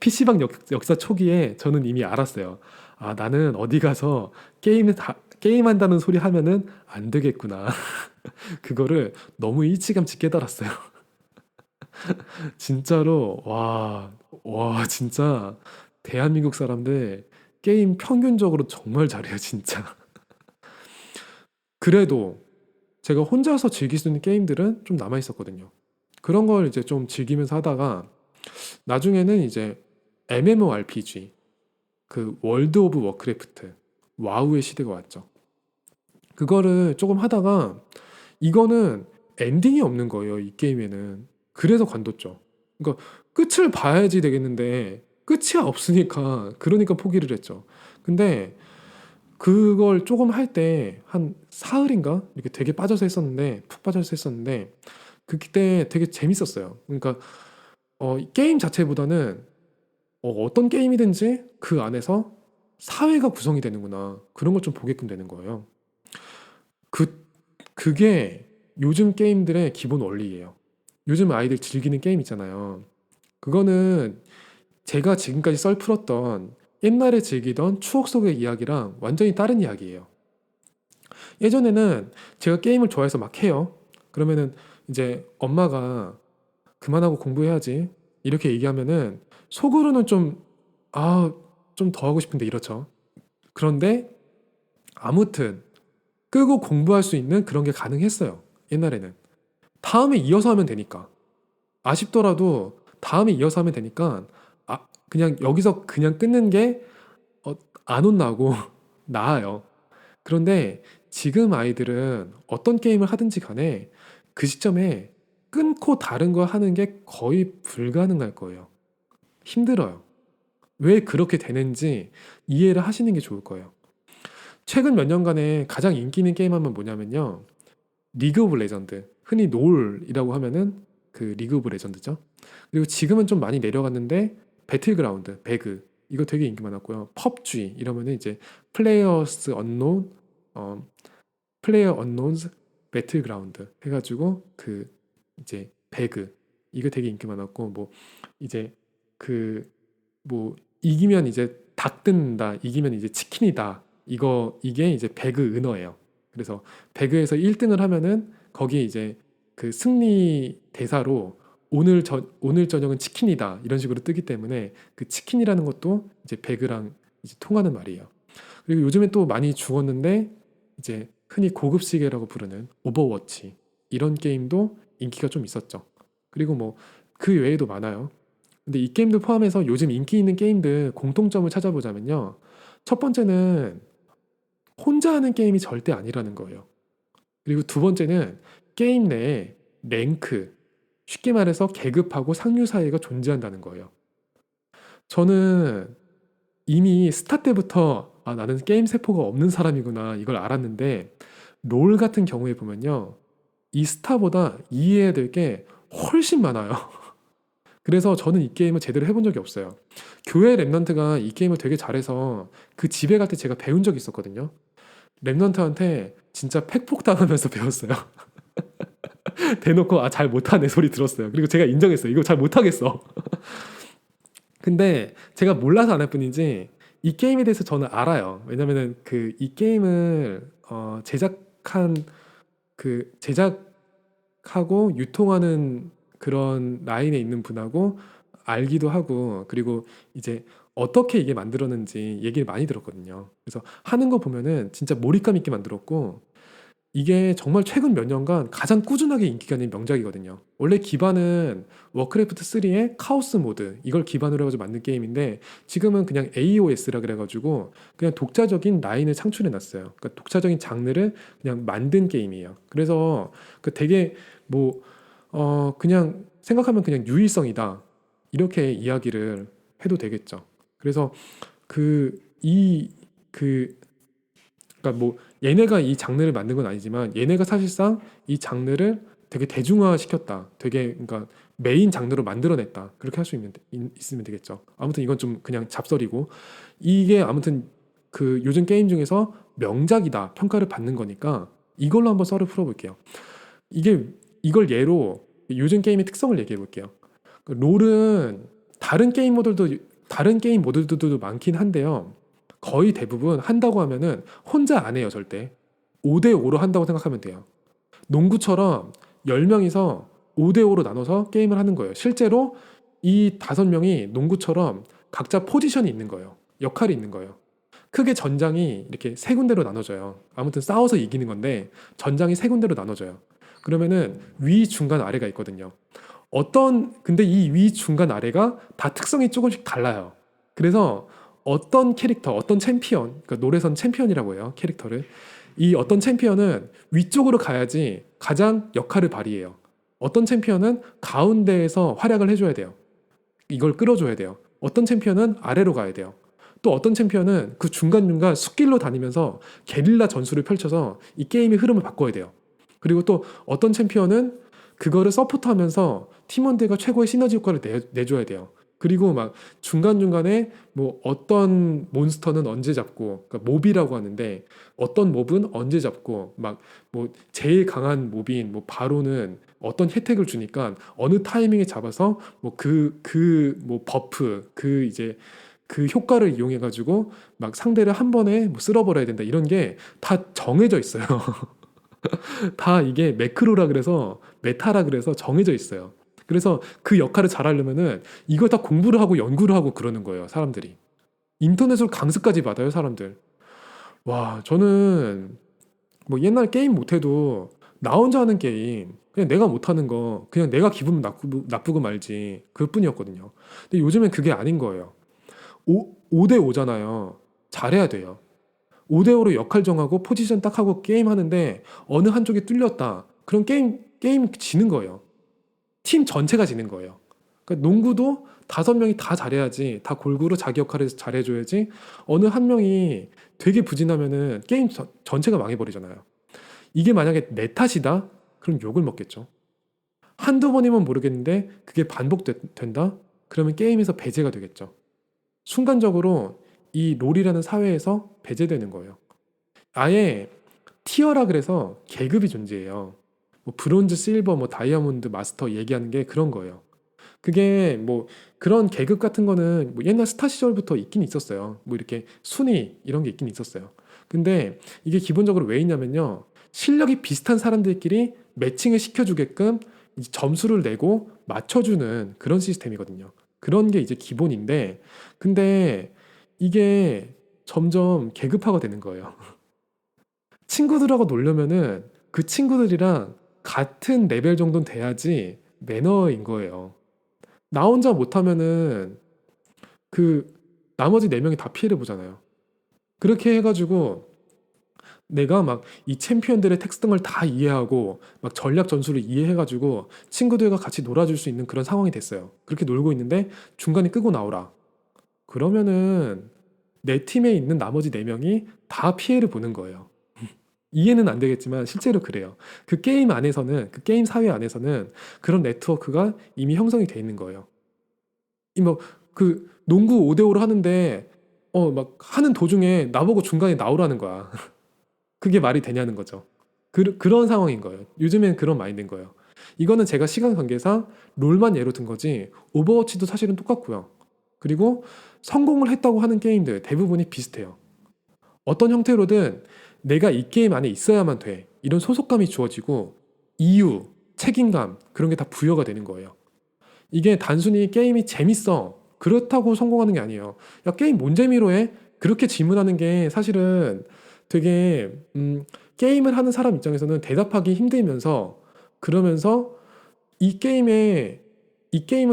PC방 역사 초기에 저는 이미 알았어요. 아, 나는 어디 가서 게임한다는 소리 하면은 안 되겠구나. 그거를 너무 일찌감치 깨달았어요. 진짜로, 진짜 대한민국 사람들 게임 평균적으로 정말 잘해요, 진짜. 그래도 제가 혼자서 즐길 수 있는 게임들은 좀 남아 있었거든요. 그런 걸 이제 좀 즐기면서 하다가 나중에는 이제 MMORPG, 그 월드 오브 워크래프트, 와우의 시대가 왔죠. 그거를 조금 하다가 이거는 엔딩이 없는 거예요, 이 게임에는. 그래서 관뒀죠. 그러니까 끝을 봐야지 되겠는데 끝이 없으니까 그러니까 포기를 했죠. 근데 그걸 조금 할 때 한 사흘인가 이렇게 되게 빠져서 했었는데 푹 빠져서 했었는데 그때 되게 재밌었어요. 그러니까 게임 자체보다는 어떤 게임이든지 그 안에서 사회가 구성이 되는구나 그런 걸 좀 보게끔 되는 거예요. 그 그게 요즘 게임들의 기본 원리예요. 요즘 아이들 즐기는 게임 있잖아요. 그거는 제가 지금까지 썰 풀었던 옛날에 즐기던 추억 속의 이야기랑 완전히 다른 이야기예요. 예전에는 제가 게임을 좋아해서 막 해요. 그러면은 이제 엄마가 그만하고 공부해야지 이렇게 얘기하면은 속으로는 좀, 아, 좀 더 하고 싶은데 이렇죠. 그런데 아무튼 끄고 공부할 수 있는 그런 게 가능했어요. 옛날에는. 다음에 이어서 하면 되니까. 아쉽더라도 다음에 이어서 하면 되니까 그냥 여기서 그냥 끊는 게 안 혼나고 나아요. 그런데 지금 아이들은 어떤 게임을 하든지 간에 그 시점에 끊고 다른 거 하는 게 거의 불가능할 거예요. 힘들어요. 왜 그렇게 되는지 이해를 하시는 게 좋을 거예요. 최근 몇 년간에 가장 인기 있는 게임 하면 뭐냐면요. 리그 오브 레전드. 흔히 롤이라고 하면은 그 리그 오브 레전드죠. 그리고 지금은 좀 많이 내려갔는데 배틀그라운드, 배그 이거 되게 인기 많았고요. 펍G 이러면은 이제 플레이어스 언노운 플레이어 언노운스 배틀그라운드 해가지고 그 이제 배그 이거 되게 인기 많았고 뭐 이제 그 뭐 이기면 이제 닭 뜯는다 이기면 이제 치킨이다 이게 이제 배그 은어예요. 그래서 배그에서 1등을 하면은 거기에 이제 그 승리 대사로 오늘 저녁은 치킨이다 이런 식으로 뜨기 때문에 그 치킨이라는 것도 이제 배그랑 이제 통하는 말이에요. 그리고 요즘에 또 많이 죽었는데 이제 흔히 고급 시계라고 부르는 오버워치 이런 게임도 인기가 좀 있었죠. 그리고 뭐 그 외에도 많아요. 근데 이 게임도 포함해서 요즘 인기 있는 게임들 공통점을 찾아보자면요. 첫 번째는 혼자 하는 게임이 절대 아니라는 거예요. 그리고 두 번째는 게임 내에 랭크, 쉽게 말해서 계급하고 상류 사회가 존재한다는 거예요. 저는 이미 스타 때부터 나는 게임 세포가 없는 사람이구나 이걸 알았는데 롤 같은 경우에 보면요. 이 스타보다 이해해야 될 게 훨씬 많아요. 그래서 저는 이 게임을 제대로 해본 적이 없어요. 교회 랩런트가 이 게임을 되게 잘해서 그 집에 갈 때 제가 배운 적이 있었거든요. 랩런트한테 진짜 팩폭 당하면서 배웠어요. 대놓고 잘 못하네 소리 들었어요. 그리고 제가 인정했어요. 이거 잘 못하겠어. 근데 제가 몰라서 안 할 뿐이지 이 게임에 대해서 저는 알아요. 왜냐면은 그 이 게임을 제작한 그 제작하고 유통하는 그런 라인에 있는 분하고 알기도 하고 그리고 이제 어떻게 이게 만들었는지 얘기를 많이 들었거든요. 그래서 하는 거 보면은 진짜 몰입감 있게 만들었고 이게 정말 최근 몇 년간 가장 꾸준하게 인기가 있는 명작이거든요. 원래 기반은 워크래프트 3의 카오스 모드 이걸 기반으로 해가지고 만든 게임인데 지금은 그냥 AOS라 그래가지고 그냥 독자적인 라인을 창출해 놨어요. 그러니까 독자적인 장르를 그냥 만든 게임이에요. 그래서 그 되게 뭐 그냥 생각하면 그냥 유일성이다 이렇게 이야기를 해도 되겠죠. 그래서 그 이 그 그러니까 뭐 얘네가 이 장르를 만든 건 아니지만 얘네가 사실상 이 장르를 되게 대중화 시켰다. 되게 그러니까 메인 장르로 만들어냈다. 그렇게 할 수 있으면 되겠죠. 아무튼 이건 좀 그냥 잡설이고 이게 아무튼 그 요즘 게임 중에서 명작이다 평가를 받는 거니까 이걸로 한번 썰을 풀어볼게요. 이게 이걸 예로 요즘 게임의 특성을 얘기해 볼게요. 그 롤은 다른 게임 모드들도 많긴 한데요. 거의 대부분 한다고 하면은 혼자 안 해요, 절대. 5대5로 한다고 생각하면 돼요. 농구처럼 10명이서 5대5로 나눠서 게임을 하는 거예요. 실제로 이 5명이 농구처럼 각자 포지션이 있는 거예요. 역할이 있는 거예요. 크게 전장이 이렇게 세 군데로 나눠져요. 아무튼 싸워서 이기는 건데 전장이 세 군데로 나눠져요. 그러면은 위, 중간, 아래가 있거든요. 근데 이 위, 중간, 아래가 다 특성이 조금씩 달라요. 그래서 어떤 캐릭터, 어떤 챔피언, 그러니까 롤에선 챔피언이라고 해요, 캐릭터를. 이 어떤 챔피언은 위쪽으로 가야지 가장 역할을 발휘해요. 어떤 챔피언은 가운데에서 활약을 해줘야 돼요. 이걸 끌어줘야 돼요. 어떤 챔피언은 아래로 가야 돼요. 또 어떤 챔피언은 그 중간중간 숲길로 다니면서 게릴라 전술을 펼쳐서 이 게임의 흐름을 바꿔야 돼요. 그리고 또 어떤 챔피언은 그거를 서포트하면서 팀원들과 최고의 시너지 효과를 내줘야 돼요. 그리고 막 중간중간에 뭐 어떤 몬스터는 언제 잡고, 그러니까 몹이라고 하는데 어떤 몹은 언제 잡고, 막 뭐 제일 강한 몹인 뭐 바로는 어떤 혜택을 주니까 어느 타이밍에 잡아서 뭐 뭐 버프, 이제 그 효과를 이용해 가지고 막 상대를 한 번에 뭐 쓸어버려야 된다, 이런 게 다 정해져 있어요. 다 이게 매크로라 그래서 메타라 그래서 정해져 있어요. 그래서 그 역할을 잘하려면은 이걸 다 공부를 하고 연구를 하고 그러는 거예요, 사람들이. 인터넷으로 강습까지 받아요, 사람들. 와, 저는 뭐 옛날 게임 못해도 나 혼자 하는 게임, 그냥 내가 못하는 거, 그냥 내가 기분 나쁘고 말지, 그뿐이었거든요. 근데 요즘엔 그게 아닌 거예요. 5대 5잖아요. 잘해야 돼요. 5대5로 역할 정하고 포지션 딱 하고 게임 하는데 어느 한쪽이 뚫렸다. 그럼 게임 지는 거예요. 팀 전체가 지는 거예요. 그러니까 농구도 5명이 다 잘해야지, 다 골고루 자기 역할을 잘해줘야지. 어느 한 명이 되게 부진하면은 게임 전체가 망해버리잖아요. 이게 만약에 내 탓이다? 그럼 욕을 먹겠죠. 한두 번이면 모르겠는데 그게 반복된다? 그러면 게임에서 배제가 되겠죠. 순간적으로 이 롤이라는 사회에서 배제되는 거예요. 아예 티어라 그래서 계급이 존재해요. 뭐 브론즈, 실버, 뭐 다이아몬드, 마스터 얘기하는 게 그런 거예요. 그게 뭐 그런 계급 같은 거는 뭐 옛날 스타 시절부터 있긴 있었어요. 뭐 이렇게 순위 이런 게 있긴 있었어요. 근데 이게 기본적으로 왜 있냐면요. 실력이 비슷한 사람들끼리 매칭을 시켜주게끔 이제 점수를 내고 맞춰주는 그런 시스템이거든요. 그런 게 이제 기본인데, 근데 이게 점점 계급화가 되는 거예요. 친구들하고 놀려면은 그 친구들이랑 같은 레벨 정도는 돼야지 매너인 거예요. 나 혼자 못하면은 그 나머지 4명이 다 피해를 보잖아요. 그렇게 해가지고 내가 막 이 챔피언들의 특성을 다 이해하고 막 전략 전술을 이해해가지고 친구들과 같이 놀아줄 수 있는 그런 상황이 됐어요. 그렇게 놀고 있는데 중간에 끄고 나오라. 그러면은 내 팀에 있는 나머지 4명이 다 피해를 보는 거예요. 이해는 안 되겠지만 실제로 그래요. 그 게임 안에서는, 그 게임 사회 안에서는 그런 네트워크가 이미 형성이 돼 있는 거예요. 이 뭐 그 농구 5대5로 하는데 막 하는 도중에 나보고 중간에 나오라는 거야. 그게 말이 되냐는 거죠. 그런 상황인 거예요. 요즘엔 그런 마인드인 거예요. 이거는 제가 시간 관계상 롤만 예로 든 거지 오버워치도 사실은 똑같고요. 그리고 성공을 했다고 하는 게임들 대부분이 비슷해요. 어떤 형태로든 내가 이 게임 안에 있어야만 돼. 이런 소속감이 주어지고 이유, 책임감 그런 게 다 부여가 되는 거예요. 이게 단순히 게임이 재밌어, 그렇다고 성공하는 게 아니에요. 야, 게임 뭔 재미로 해? 그렇게 질문하는 게 사실은 되게 게임을 하는 사람 입장에서는 대답하기 힘들면서, 그러면서 이 게임을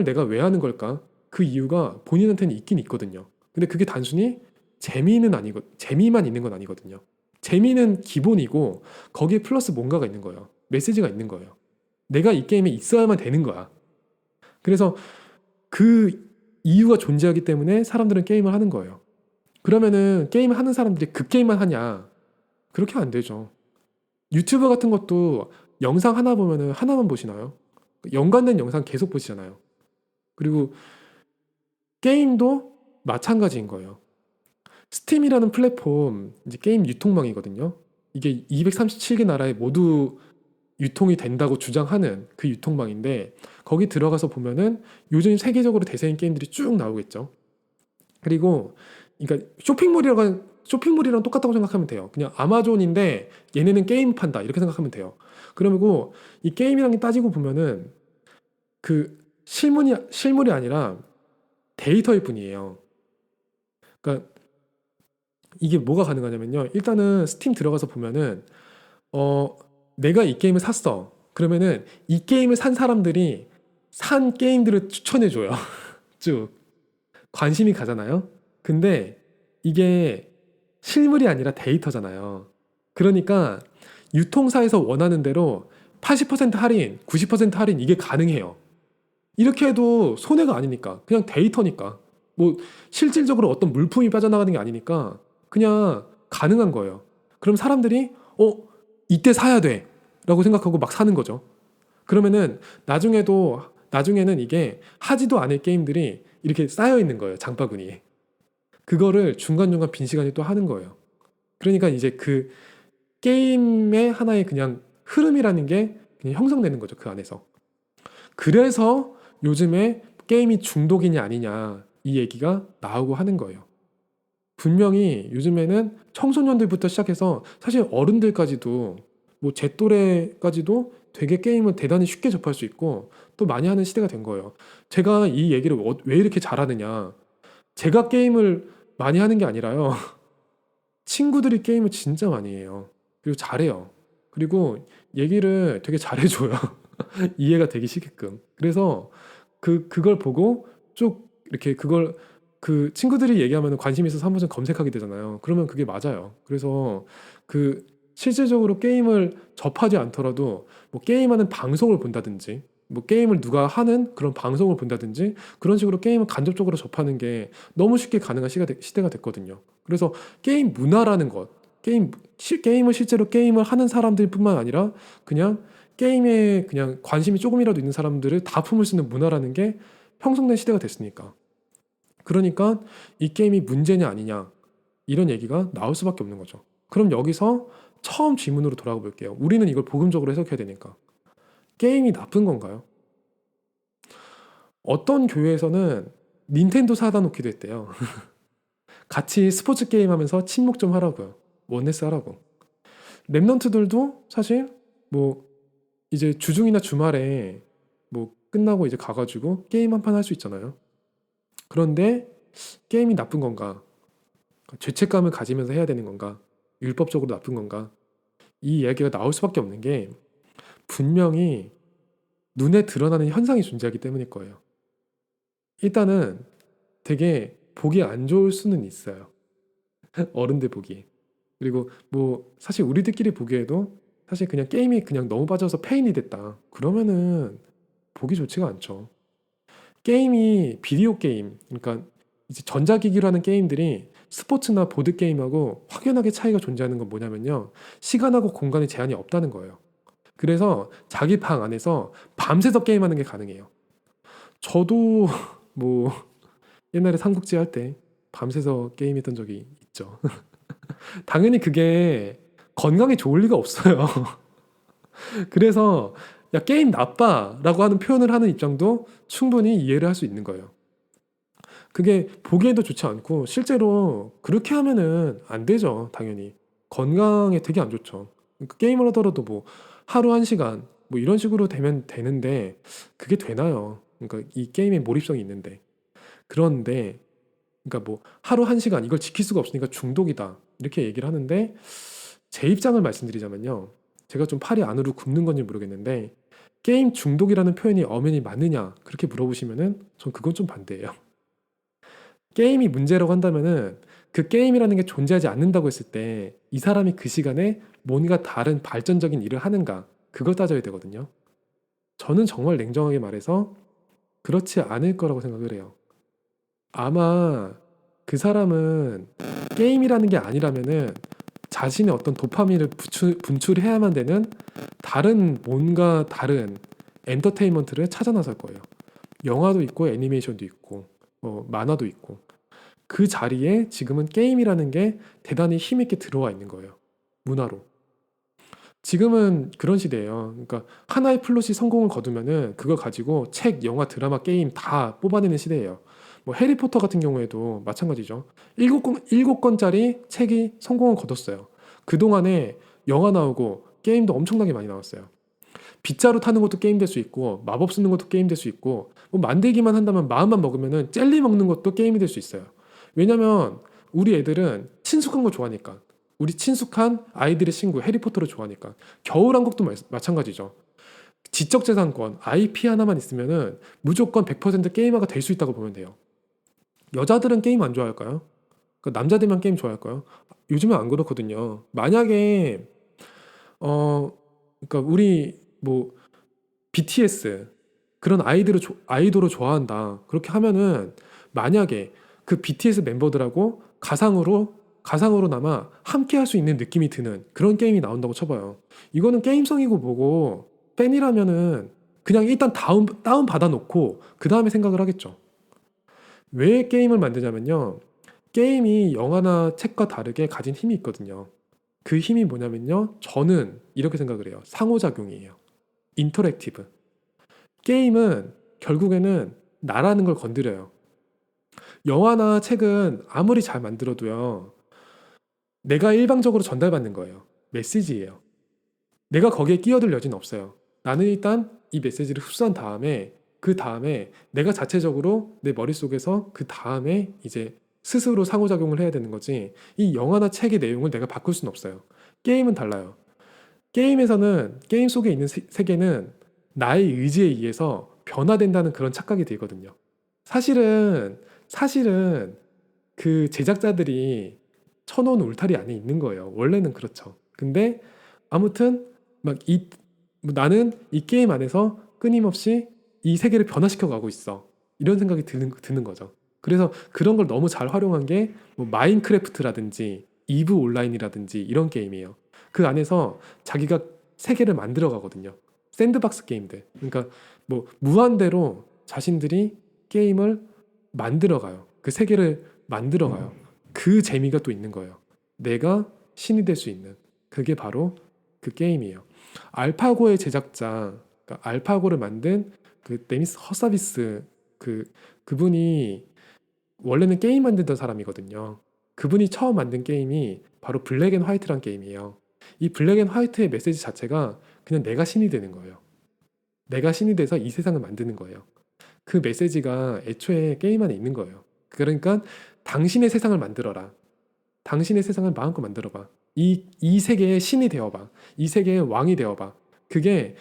내가 왜 하는 걸까? 그 이유가 본인한테는 있긴 있거든요. 근데 그게 단순히 재미만 있는 건 아니거든요. 재미는 기본이고 거기에 플러스 뭔가가 있는 거예요. 메시지가 있는 거예요. 내가 이 게임에 있어야만 되는 거야. 그래서 그 이유가 존재하기 때문에 사람들은 게임을 하는 거예요. 그러면은 게임을 하는 사람들이 그 게임만 하냐? 그렇게 안 되죠. 유튜브 같은 것도 영상 하나 보면은 하나만 보시나요? 연관된 영상 계속 보시잖아요. 그리고 게임도 마찬가지인 거예요. 스팀이라는 플랫폼, 이제 게임 유통망이거든요. 이게 237개 나라에 모두 유통이 된다고 주장하는 그 유통망인데, 거기 들어가서 보면은 요즘 세계적으로 대세인 게임들이 쭉 나오겠죠. 그리고 그러니까 쇼핑몰이랑 똑같다고 생각하면 돼요. 그냥 아마존인데 얘네는 게임 판다 이렇게 생각하면 돼요. 그러고 이 게임이랑 따지고 보면은 그 실물이 아니라 데이터일 뿐이에요. 그러니까 이게 뭐가 가능하냐면요. 일단은 스팀 들어가서 보면은 내가 이 게임을 샀어. 그러면은 이 게임을 산 사람들이 산 게임들을 추천해 줘요. 쭉 관심이 가잖아요. 근데 이게 실물이 아니라 데이터잖아요. 그러니까 유통사에서 원하는 대로 80% 할인, 90% 할인 이게 가능해요. 이렇게 해도 손해가 아니니까. 그냥 데이터니까. 뭐 실질적으로 어떤 물품이 빠져나가는 게 아니니까 그냥 가능한 거예요. 그럼 사람들이 이때 사야 돼 라고 생각하고 막 사는 거죠. 그러면은 나중에는 이게 하지도 않을 게임들이 이렇게 쌓여 있는 거예요. 장바구니에. 그거를 중간중간 빈 시간에 또 하는 거예요. 그러니까 이제 그 게임의 하나의 그냥 흐름이라는 게 그냥 형성되는 거죠. 그 안에서. 그래서 요즘에 게임이 중독이냐 아니냐 이 얘기가 나오고 하는 거예요. 분명히 요즘에는 청소년들부터 시작해서 사실 어른들까지도 뭐 제 또래까지도 되게 게임을 대단히 쉽게 접할 수 있고 또 많이 하는 시대가 된 거예요. 제가 이 얘기를 왜 이렇게 잘하느냐. 제가 게임을 많이 하는 게 아니라요. 친구들이 게임을 진짜 많이 해요. 그리고 잘해요. 그리고 얘기를 되게 잘해줘요. 이해가 되기 쉽게끔. 그래서 그걸 보고 쭉 이렇게 그걸 그 친구들이 얘기하면 관심 있어서 한 번쯤 검색하게 되잖아요. 그러면 그게 맞아요. 그래서 그 실질적으로 게임을 접하지 않더라도 뭐 게임하는 방송을 본다든지 뭐 게임을 누가 하는 그런 방송을 본다든지 그런 식으로 게임을 간접적으로 접하는 게 너무 쉽게 가능한 시대가 됐거든요. 그래서 게임 문화라는 것, 게임을 실제로 게임을 하는 사람들뿐만 아니라 그냥 게임에 그냥 관심이 조금이라도 있는 사람들을 다 품을 수 있는 문화라는 게 형성된 시대가 됐으니까. 그러니까 이 게임이 문제냐 아니냐 이런 얘기가 나올 수밖에 없는 거죠. 그럼 여기서 처음 질문으로 돌아가 볼게요. 우리는 이걸 복음적으로 해석해야 되니까. 게임이 나쁜 건가요? 어떤 교회에서는 닌텐도 사다 놓기도 했대요. 같이 스포츠 게임 하면서 친목 좀 하라고요. 원네스 하라고. 랩런트들도 사실 뭐 이제 주중이나 주말에 뭐 끝나고 이제 가가지고 게임 한 판 할 수 있잖아요. 그런데 게임이 나쁜 건가? 죄책감을 가지면서 해야 되는 건가? 율법적으로 나쁜 건가? 이 이야기가 나올 수밖에 없는 게 분명히 눈에 드러나는 현상이 존재하기 때문일 거예요. 일단은 되게 보기 안 좋을 수는 있어요. 어른들 보기에. 그리고 뭐 사실 우리들끼리 보기에도 사실 그냥 게임이 그냥 너무 빠져서 페인이 됐다. 그러면은 보기 좋지가 않죠. 게임이 비디오 게임, 그러니까 이제 전자기기로 하는 게임들이 스포츠나 보드 게임하고 확연하게 차이가 존재하는 건 뭐냐면요. 시간하고 공간의 제한이 없다는 거예요. 그래서 자기 방 안에서 밤새서 게임하는 게 가능해요. 저도 뭐 옛날에 삼국지 할 때 밤새서 게임했던 적이 있죠. 당연히 그게 건강에 좋을 리가 없어요. 그래서 야 게임 나빠라고 하는 표현을 하는 입장도 충분히 이해를 할 수 있는 거예요. 그게 보기에도 좋지 않고 실제로 그렇게 하면은 안 되죠. 당연히 건강에 되게 안 좋죠. 그러니까 게임을 하더라도 뭐 하루 1시간 뭐 이런 식으로 되면 되는데 그게 되나요? 그러니까 이 게임에 몰입성이 있는데 그런데 그러니까 뭐 하루 1시간 이걸 지킬 수가 없으니까 중독이다 이렇게 얘기를 하는데 제 입장을 말씀드리자면요. 제가 좀 팔이 안으로 굽는 건지 모르겠는데 게임 중독이라는 표현이 엄연히 맞느냐 그렇게 물어보시면은 전 그건 좀 반대예요. 게임이 문제라고 한다면은 그 게임이라는 게 존재하지 않는다고 했을 때 이 사람이 그 시간에 뭔가 다른 발전적인 일을 하는가 그걸 따져야 되거든요. 저는 정말 냉정하게 말해서 그렇지 않을 거라고 생각을 해요. 아마 그 사람은 게임이라는 게 아니라면은 자신의 어떤 도파민을 분출해야만 되는 뭔가 다른 엔터테인먼트를 찾아 나설 거예요. 영화도 있고 애니메이션도 있고 만화도 있고 그 자리에 지금은 게임이라는 게 대단히 힘있게 들어와 있는 거예요. 문화로. 지금은 그런 시대예요. 그러니까 하나의 플롯이 성공을 거두면은 그걸 가지고 책, 영화, 드라마, 게임 다 뽑아내는 시대예요. 뭐 해리포터 같은 경우에도 마찬가지죠. 7권짜리 책이 성공을 거뒀어요. 그동안에 영화 나오고 게임도 엄청나게 많이 나왔어요. 빗자루 타는 것도 게임 될 수 있고 마법 쓰는 것도 게임 될 수 있고 뭐 만들기만 한다면 마음만 먹으면은 젤리 먹는 것도 게임이 될 수 있어요. 왜냐면 우리 애들은 친숙한 거 좋아하니까. 우리 친숙한 아이들의 친구 해리포터를 좋아하니까. 겨울왕국도 마찬가지죠. 지적재산권, IP 하나만 있으면은 무조건 100% 게이머가 될 수 있다고 보면 돼요. 여자들은 게임 안 좋아할까요? 남자들만 게임 좋아할까요? 요즘은 안 그렇거든요. 만약에 어 그러니까 우리 뭐 BTS 그런 아이돌을 좋아한다. 그렇게 하면은 만약에 그 BTS 멤버들하고 가상으로나마 함께 할 수 있는 느낌이 드는 그런 게임이 나온다고 쳐봐요. 이거는 게임성이고 뭐고 팬이라면은 그냥 일단 다운 받아놓고 그 다음에 생각을 하겠죠. 왜 게임을 만드냐면요. 게임이 영화나 책과 다르게 가진 힘이 있거든요. 그 힘이 뭐냐면요. 저는 이렇게 생각을 해요. 상호작용이에요. 인터랙티브. 게임은 결국에는 나라는 걸 건드려요. 영화나 책은 아무리 잘 만들어도요. 내가 일방적으로 전달받는 거예요. 메시지예요. 내가 거기에 끼어들 여지는 없어요. 나는 일단 이 메시지를 흡수한 다음에 그 다음에 내가 자체적으로 내 머릿속에서 그 다음에 이제 스스로 상호작용을 해야 되는 거지 이 영화나 책의 내용을 내가 바꿀 수는 없어요. 게임은 달라요. 게임 속에 있는 세계는 나의 의지에 의해서 변화된다는 그런 착각이 들거든요. 사실은 그 제작자들이 쳐놓은 울타리 안에 있는 거예요. 원래는 그렇죠. 근데 아무튼 나는 이 게임 안에서 끊임없이 이 세계를 변화시켜 가고 있어. 이런 생각이 드는 거죠. 그래서 그런 걸 너무 잘 활용한 게 뭐 마인크래프트라든지 이브 온라인이라든지 이런 게임이에요. 그 안에서 자기가 세계를 만들어 가거든요. 샌드박스 게임들. 그러니까 뭐 무한대로 자신들이 게임을 만들어 가요. 그 세계를 만들어 가요. 그 재미가 또 있는 거예요. 내가 신이 될 수 있는. 그게 바로 그 게임이에요. 알파고의 제작자, 그러니까 알파고를 만든 그 데미스 허서비스 그분이 원래는 게임 만들던 사람이거든요. 그분이 처음 만든 게임이 바로 블랙 앤 화이트란 게임이에요. 이 블랙 앤 화이트의 메시지 자체가 그냥 내가 신이 되는 거예요. 내가 신이 돼서 이 세상을 만드는 거예요. 그 메시지가 애초에 게임 안에 있는 거예요. 그러니까 당신의 세상을 만들어라. 당신의 세상을 마음껏 만들어봐. 이 세계의 신이 되어봐. 이 세계의 왕이 되어봐. 그게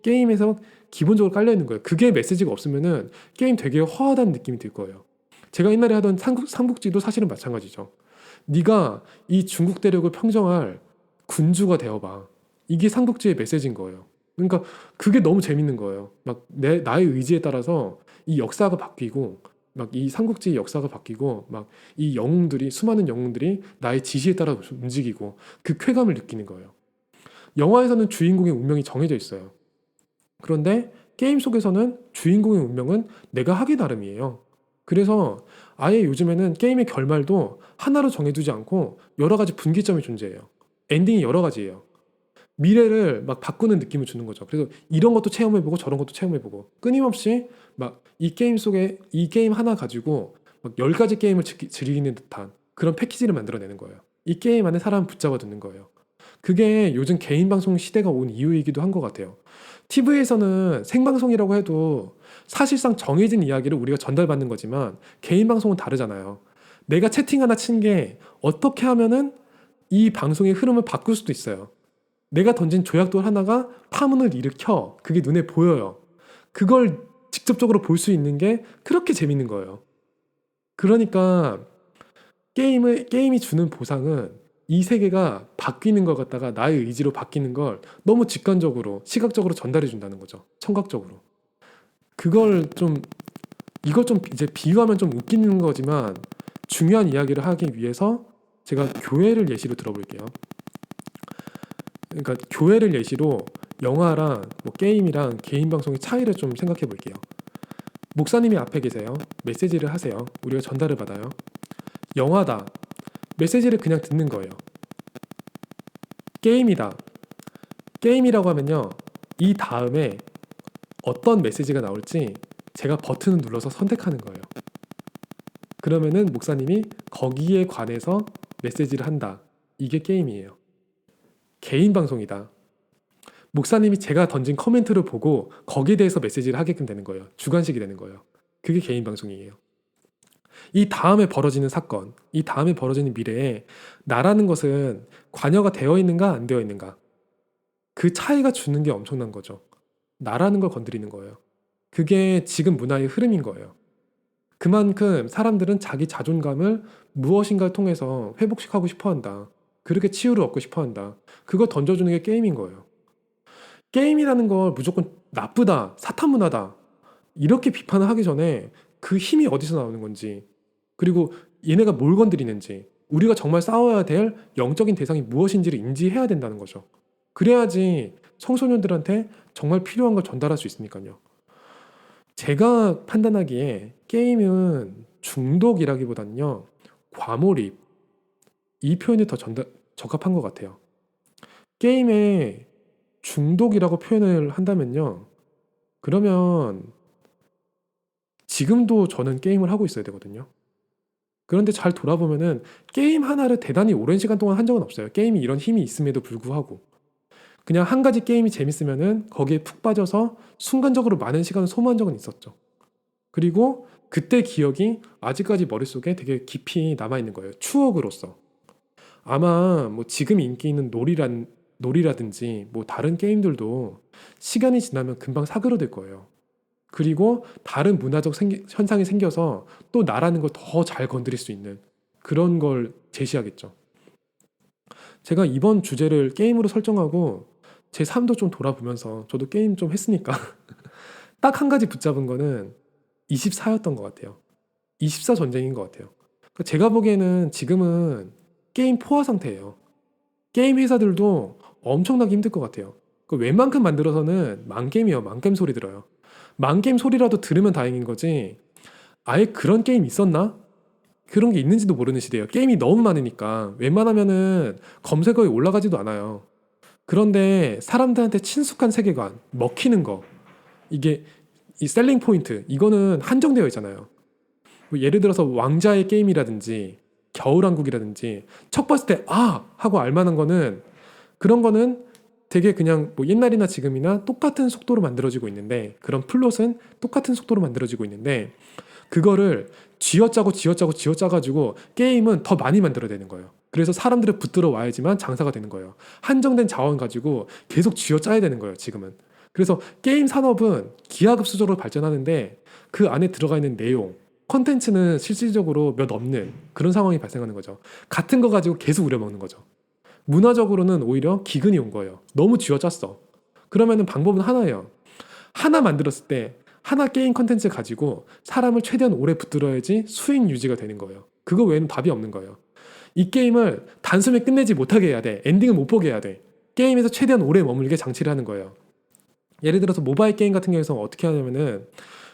게임에서 기본적으로 깔려있는 거예요. 그게 메시지가 없으면은 게임 되게 허하다는 느낌이 들 거예요. 제가 옛날에 하던 삼국지도 사실은 마찬가지죠. 네가 이 중국 대륙을 평정할 군주가 되어봐. 이게 삼국지의 메시지인 거예요. 그러니까 그게 너무 재밌는 거예요. 나의 의지에 따라서 이 역사가 바뀌고 이 삼국지의 역사가 바뀌고 이 수많은 영웅들이 나의 지시에 따라 움직이고 그 쾌감을 느끼는 거예요. 영화에서는 주인공의 운명이 정해져 있어요. 그런데 게임 속에서는 주인공의 운명은 내가 하기 나름이에요. 그래서 아예 요즘에는 게임의 결말도 하나로 정해두지 않고 여러 가지 분기점이 존재해요. 엔딩이 여러 가지예요. 미래를 바꾸는 느낌을 주는 거죠. 그래서 이런 것도 체험해보고 저런 것도 체험해보고 끊임없이 이 게임 속에 이 게임 하나 가지고 10가지 게임을 즐기는 듯한 그런 패키지를 만들어내는 거예요. 이 게임 안에 사람을 붙잡아 두는 거예요. 그게 요즘 개인 방송 시대가 온 이유이기도 한 것 같아요. TV에서는 생방송이라고 해도 사실상 정해진 이야기를 우리가 전달받는 거지만 개인 방송은 다르잖아요. 내가 채팅 하나 친 게 어떻게 하면은 이 방송의 흐름을 바꿀 수도 있어요. 내가 던진 조약돌 하나가 파문을 일으켜 그게 눈에 보여요. 그걸 직접적으로 볼 수 있는 게 그렇게 재밌는 거예요. 그러니까 게임이 주는 보상은 이 세계가 바뀌는 것 같다가 나의 의지로 바뀌는 걸 너무 직관적으로 시각적으로 전달해 준다는 거죠. 청각적으로. 그걸 좀 이걸 좀 이제 비유하면 좀 웃기는 거지만 중요한 이야기를 하기 위해서 제가 교회를 예시로 들어볼게요. 그러니까 교회를 예시로 영화랑 뭐 게임이랑 개인 방송의 차이를 좀 생각해 볼게요. 목사님이 앞에 계세요. 메시지를 하세요. 우리가 전달을 받아요. 영화다. 메시지를 그냥 듣는 거예요. 게임이다. 게임이라고 하면요. 이 다음에 어떤 메시지가 나올지 제가 버튼을 눌러서 선택하는 거예요. 그러면은 목사님이 거기에 관해서 메시지를 한다. 이게 게임이에요. 개인 방송이다. 목사님이 제가 던진 코멘트를 보고 거기에 대해서 메시지를 하게끔 되는 거예요. 주관식이 되는 거예요. 그게 개인 방송이에요. 이 다음에 벌어지는 사건, 이 다음에 벌어지는 미래에 나라는 것은 관여가 되어 있는가 안 되어 있는가. 그 차이가 주는 게 엄청난 거죠. 나라는 걸 건드리는 거예요. 그게 지금 문화의 흐름인 거예요. 그만큼 사람들은 자기 자존감을 무엇인가를 통해서 회복시키고 싶어 한다. 그렇게 치유를 얻고 싶어 한다. 그걸 던져주는 게 게임인 거예요. 게임이라는 걸 무조건 나쁘다, 사탄 문화다. 이렇게 비판을 하기 전에 그 힘이 어디서 나오는 건지, 그리고 얘네가 뭘 건드리는지, 우리가 정말 싸워야 될 영적인 대상이 무엇인지를 인지해야 된다는 거죠. 그래야지 청소년들한테 정말 필요한 걸 전달할 수 있으니까요. 제가 판단하기에 게임은 중독이라기보다는요, 과몰입, 이 표현이 더 적합한 것 같아요. 게임에 중독이라고 표현을 한다면요, 그러면 지금도 저는 게임을 하고 있어야 되거든요. 그런데 잘 돌아보면은 게임 하나를 대단히 오랜 시간 동안 한 적은 없어요. 게임이 이런 힘이 있음에도 불구하고. 그냥 한 가지 게임이 재밌으면은 거기에 푹 빠져서 순간적으로 많은 시간을 소모한 적은 있었죠. 그리고 그때 기억이 아직까지 머릿속에 되게 깊이 남아있는 거예요. 추억으로서. 아마 뭐 지금 인기 있는 놀이라든지 뭐 다른 게임들도 시간이 지나면 금방 사그러들 거예요. 그리고 다른 문화적 현상이 생겨서 또 나라는 걸 더 잘 건드릴 수 있는 그런 걸 제시하겠죠. 제가 이번 주제를 게임으로 설정하고 제 삶도 좀 돌아보면서 저도 게임 좀 했으니까 딱 한 가지 붙잡은 거는 24였던 것 같아요. 24 전쟁인 것 같아요. 그러니까 제가 보기에는 지금은 게임 포화 상태예요. 게임 회사들도 엄청나게 힘들 것 같아요. 그 웬만큼 만들어서는 망게임이요. 망게임 소리 들어요. 망게임 소리라도 들으면 다행인 거지. 아예 그런 게임 있었나? 그런 게 있는지도 모르는 시대예요. 게임이 너무 많으니까 웬만하면은 검색어에 올라가지도 않아요. 그런데 사람들한테 친숙한 세계관, 먹히는 거, 이게 이 셀링 포인트, 이거는 한정되어 있잖아요. 뭐 예를 들어서 왕자의 게임이라든지 겨울왕국이라든지 첫 봤을 때 아! 하고 알만한 거는, 그런 거는 되게 그냥 뭐 옛날이나 지금이나 똑같은 속도로 만들어지고 있는데, 그런 플롯은 똑같은 속도로 만들어지고 있는데, 그거를 쥐어짜가지고 게임은 더 많이 만들어야 되는 거예요. 그래서 사람들을 붙들어 와야지만 장사가 되는 거예요. 한정된 자원 가지고 계속 쥐어짜야 되는 거예요, 지금은. 그래서 게임 산업은 기하급수적으로 발전하는데 그 안에 들어가 있는 내용, 컨텐츠는 실질적으로 몇 없는 그런 상황이 발생하는 거죠. 같은 거 가지고 계속 우려먹는 거죠. 문화적으로는 오히려 기근이 온 거예요. 너무 쥐어짰어. 그러면은 방법은 하나예요. 하나 만들었을 때 하나 게임 컨텐츠 가지고 사람을 최대한 오래 붙들어야지 수익 유지가 되는 거예요. 그거 외에는 답이 없는 거예요. 이 게임을 단숨에 끝내지 못하게 해야 돼. 엔딩을 못 보게 해야 돼. 게임에서 최대한 오래 머물게 장치를 하는 거예요. 예를 들어서 모바일 게임 같은 경우에서 어떻게 하냐면은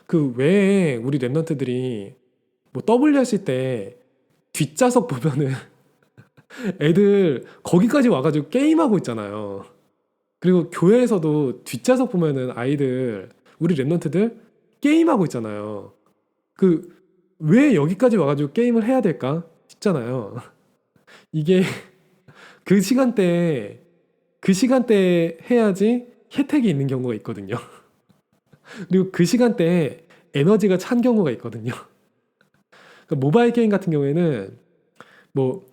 그 외에 우리 랩런트들이 뭐 W 했을 때 뒷좌석 보면은 애들 거기까지 와가지고 게임하고 있잖아요. 그리고 교회에서도 뒷좌석 보면은 아이들, 우리 랩런트들 게임하고 있잖아요. 그 왜 여기까지 와가지고 게임을 해야 될까 싶잖아요. 이게 그 시간대에 해야지 혜택이 있는 경우가 있거든요. 그리고 그 시간대에 에너지가 찬 경우가 있거든요. 그러니까 모바일 게임 같은 경우에는 뭐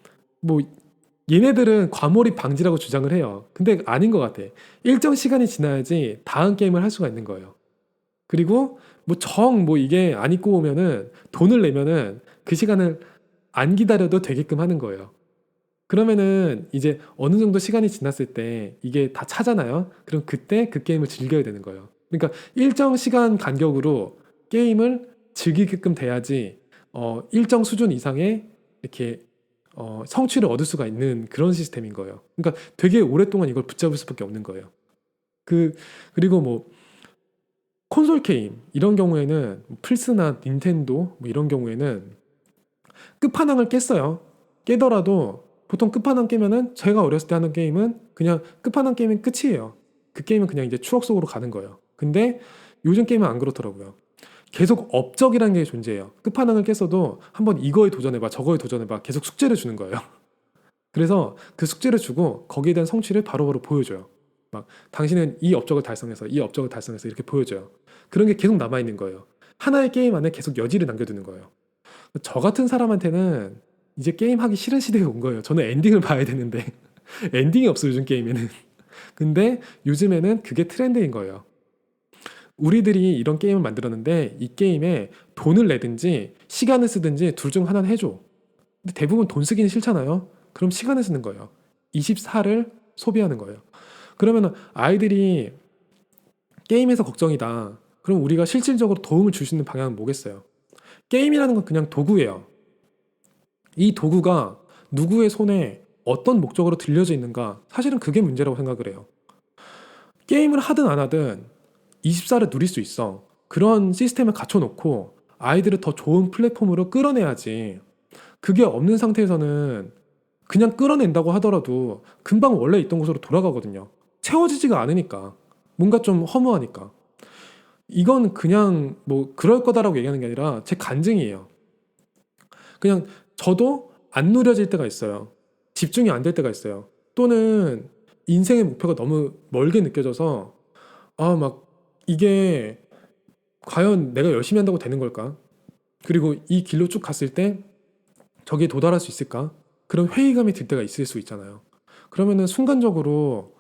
얘네들은 과몰입 방지라고 주장을 해요. 근데 아닌 것 같아. 일정 시간이 지나야지 다음 게임을 할 수가 있는 거예요. 그리고 이게 안 입고 오면은 돈을 내면은 그 시간을 안 기다려도 되게끔 하는 거예요. 그러면은 이제 어느 정도 시간이 지났을 때 이게 다 차잖아요. 그럼 그때 그 게임을 즐겨야 되는 거예요. 그러니까 일정 시간 간격으로 게임을 즐기게끔 돼야지 일정 수준 이상의 이렇게 성취를 얻을 수가 있는 그런 시스템인 거예요. 그러니까 되게 오랫동안 이걸 붙잡을 수밖에 없는 거예요. 그리고 뭐 콘솔 게임 이런 경우에는 플스나 닌텐도 뭐 이런 경우에는 끝판왕을 깼어요. 깨더라도 보통 끝판왕 깨면은 제가 어렸을 때 하는 게임은 그냥 끝판왕 게임은 끝이에요. 그 게임은 그냥 이제 추억 속으로 가는 거예요. 근데 요즘 게임은 안 그렇더라고요. 계속 업적이라는 게 존재해요. 끝판왕을 깼어도 한번 이거에 도전해봐, 저거에 도전해봐, 계속 숙제를 주는 거예요. 그래서 그 숙제를 주고 거기에 대한 성취를 바로바로 보여줘요. 막 당신은 이 업적을 달성해서 이 업적을 달성해서 이렇게 보여줘요. 그런 게 계속 남아있는 거예요. 하나의 게임 안에 계속 여지를 남겨두는 거예요. 저 같은 사람한테는 이제 게임 하기 싫은 시대가 온 거예요. 저는 엔딩을 봐야 되는데 엔딩이 없어요, 요즘 게임에는. 근데 요즘에는 그게 트렌드인 거예요. 우리들이 이런 게임을 만들었는데 이 게임에 돈을 내든지 시간을 쓰든지 둘 중 하나는 해줘. 근데 대부분 돈 쓰기는 싫잖아요. 그럼 시간을 쓰는 거예요. 24를 소비하는 거예요. 그러면 아이들이 게임에서 걱정이다. 그럼 우리가 실질적으로 도움을 줄 수 있는 방향은 뭐겠어요? 게임이라는 건 그냥 도구예요. 이 도구가 누구의 손에 어떤 목적으로 들려져 있는가? 사실은 그게 문제라고 생각을 해요. 게임을 하든 안 하든 24를 누릴 수 있어. 그런 시스템을 갖춰놓고 아이들을 더 좋은 플랫폼으로 끌어내야지. 그게 없는 상태에서는 그냥 끌어낸다고 하더라도 금방 원래 있던 곳으로 돌아가거든요. 채워지지가 않으니까. 뭔가 좀 허무하니까. 이건 그냥 뭐 그럴 거다라고 얘기하는 게 아니라 제 간증이에요. 그냥 저도 안 누려질 때가 있어요. 집중이 안 될 때가 있어요. 또는 인생의 목표가 너무 멀게 느껴져서 막 이게 과연 내가 열심히 한다고 되는 걸까? 그리고 이 길로 쭉 갔을 때 저기에 도달할 수 있을까? 그런 회의감이 들 때가 있을 수 있잖아요. 그러면은 순간적으로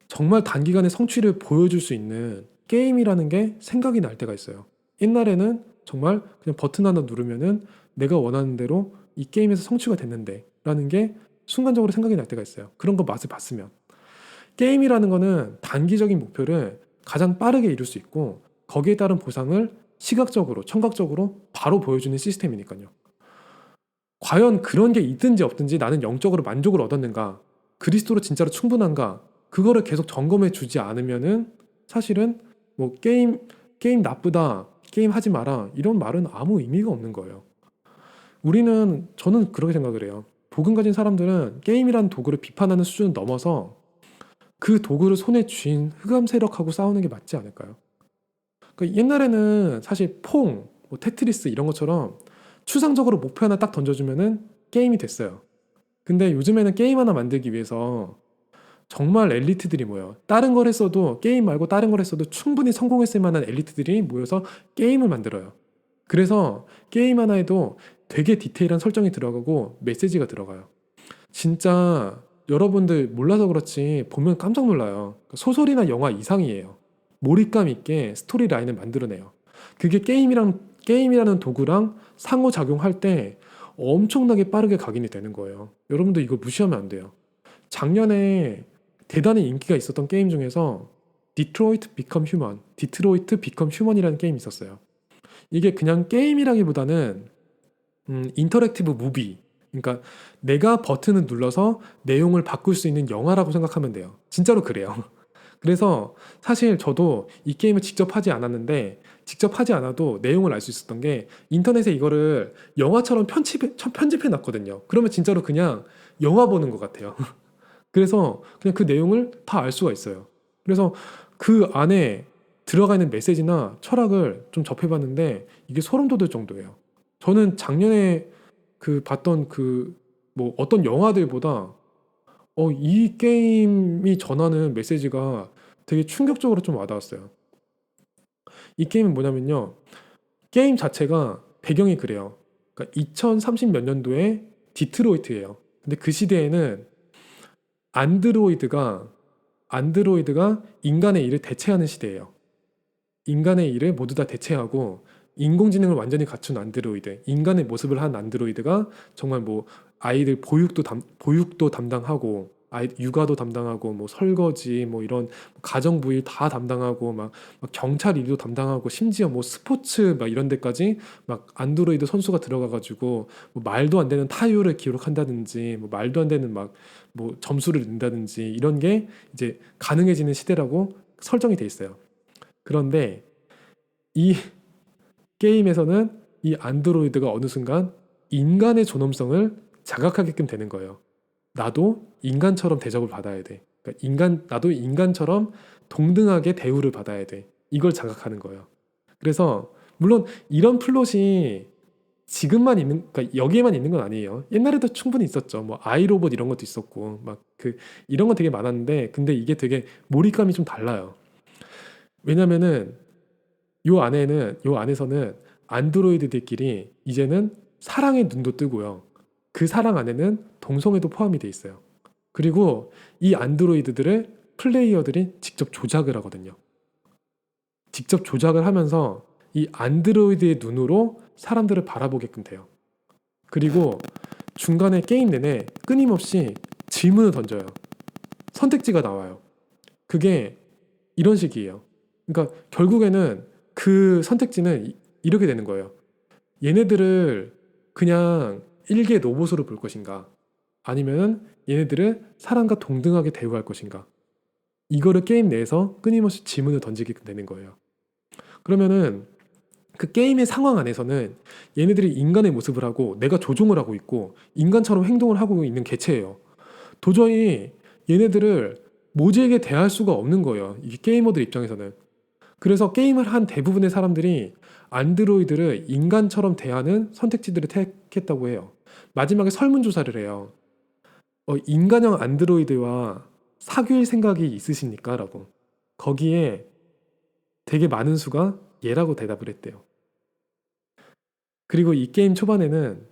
정말 단기간에 성취를 보여줄 수 있는 게임이라는 게 생각이 날 때가 있어요. 옛날에는 정말 그냥 버튼 하나 누르면은 내가 원하는 대로 이 게임에서 성취가 됐는데 라는 게 순간적으로 생각이 날 때가 있어요. 그런 거 맛을 봤으면. 게임이라는 거는 단기적인 목표를 가장 빠르게 이룰 수 있고 거기에 따른 보상을 시각적으로, 청각적으로 바로 보여주는 시스템이니까요. 과연 그런 게 있든지 없든지 나는 영적으로 만족을 얻었는가? 그리스도로 진짜로 충분한가? 그거를 계속 점검해 주지 않으면은 사실은 뭐 게임 나쁘다, 게임 하지 마라 이런 말은 아무 의미가 없는 거예요. 저는 그렇게 생각을 해요. 복음 가진 사람들은 게임이라는 도구를 비판하는 수준을 넘어서 그 도구를 손에 쥔 흑암 세력하고 싸우는 게 맞지 않을까요? 그러니까 옛날에는 사실 뭐 테트리스 이런 것처럼 추상적으로 목표 하나 딱 던져주면은 게임이 됐어요. 근데 요즘에는 게임 하나 만들기 위해서 정말 엘리트들이 모여요. 다른 걸 했어도 게임 말고 다른 걸 했어도 충분히 성공했을 만한 엘리트들이 모여서 게임을 만들어요. 그래서 게임 하나에도 되게 디테일한 설정이 들어가고 메시지가 들어가요. 진짜 여러분들 몰라서 그렇지 보면 깜짝 놀라요. 소설이나 영화 이상이에요. 몰입감 있게 스토리 라인을 만들어내요. 그게 게임이라는 도구랑 상호작용할 때 엄청나게 빠르게 각인이 되는 거예요. 여러분들 이거 무시하면 안 돼요. 작년에 대단히 인기가 있었던 게임 중에서 디트로이트 비컴 휴먼이라는 게임이 있었어요. 이게 그냥 게임이라기보다는 인터랙티브 무비, 그러니까 내가 버튼을 눌러서 내용을 바꿀 수 있는 영화라고 생각하면 돼요. 진짜로 그래요. 그래서 사실 저도 이 게임을 직접 하지 않았는데 직접 하지 않아도 내용을 알 수 있었던 게 인터넷에 이거를 영화처럼 편집해 놨거든요. 그러면 진짜로 그냥 영화 보는 것 같아요. 그래서 그냥 그 내용을 다 알 수가 있어요. 그래서 그 안에 들어가 있는 메시지나 철학을 좀 접해봤는데 이게 소름 돋을 정도예요. 저는 작년에 봤던 뭐 어떤 영화들보다 이 게임이 전하는 메시지가 되게 충격적으로 좀 와닿았어요. 이 게임은 뭐냐면요. 게임 자체가 배경이 그래요. 그러니까 2030 몇 년도에 디트로이트예요. 근데 그 시대에는 안드로이드가 인간의 일을 대체하는 시대예요. 인간의 일을 모두 다 대체하고 인공지능을 완전히 갖춘 안드로이드, 인간의 모습을 한 안드로이드가 정말 뭐 아이들 보육도 담당하고 육아도 담당하고 뭐 설거지 뭐 이런 가정부 일 다 담당하고 막 경찰 일도 담당하고 심지어 뭐 스포츠 막 이런 데까지 막 안드로이드 선수가 들어가가지고 뭐 말도 안 되는 타율을 기록한다든지 뭐 말도 안 되는 막 뭐 점수를 낸다든지 이런 게 이제 가능해지는 시대라고 설정이 돼 있어요. 그런데 이 게임에서는 이 안드로이드가 어느 순간 인간의 존엄성을 자각하게끔 되는 거예요. 나도 인간처럼 대접을 받아야 돼. 그러니까 나도 인간처럼 동등하게 대우를 받아야 돼. 이걸 자각하는 거예요. 그래서 물론 이런 플롯이 지금만 있는, 그러니까 여기에만 있는 건 아니에요. 옛날에도 충분히 있었죠. 뭐 아이로봇 이런 것도 있었고, 막 이런 거 되게 많았는데, 근데 이게 되게 몰입감이 좀 달라요. 왜냐면은 요 안에서는 안드로이드들끼리 이제는 사랑의 눈도 뜨고요. 그 사랑 안에는 동성애도 포함이 돼 있어요. 그리고 이 안드로이드들을 플레이어들이 직접 조작을 하거든요. 직접 조작을 하면서 이 안드로이드의 눈으로 사람들을 바라보게끔 돼요. 그리고 중간에 게임 내내 끊임없이 질문을 던져요. 선택지가 나와요. 그게 이런 식이에요. 그러니까 결국에는 그 선택지는 이렇게 되는 거예요. 얘네들을 그냥 일개 로봇으로 볼 것인가? 아니면 얘네들을 사람과 동등하게 대우할 것인가? 이거를 게임 내에서 끊임없이 질문을 던지게 되는 거예요. 그러면은 그 게임의 상황 안에서는 얘네들이 인간의 모습을 하고 내가 조종을 하고 있고 인간처럼 행동을 하고 있는 개체예요. 도저히 얘네들을 모질게 대할 수가 없는 거예요. 이 게이머들 입장에서는. 그래서 게임을 한 대부분의 사람들이 안드로이드를 인간처럼 대하는 선택지들을 택했다고 해요. 마지막에 설문조사를 해요. 인간형 안드로이드와 사귈 생각이 있으십니까? 라고. 거기에 되게 많은 수가 예라고 대답을 했대요. 그리고 이 게임 초반에는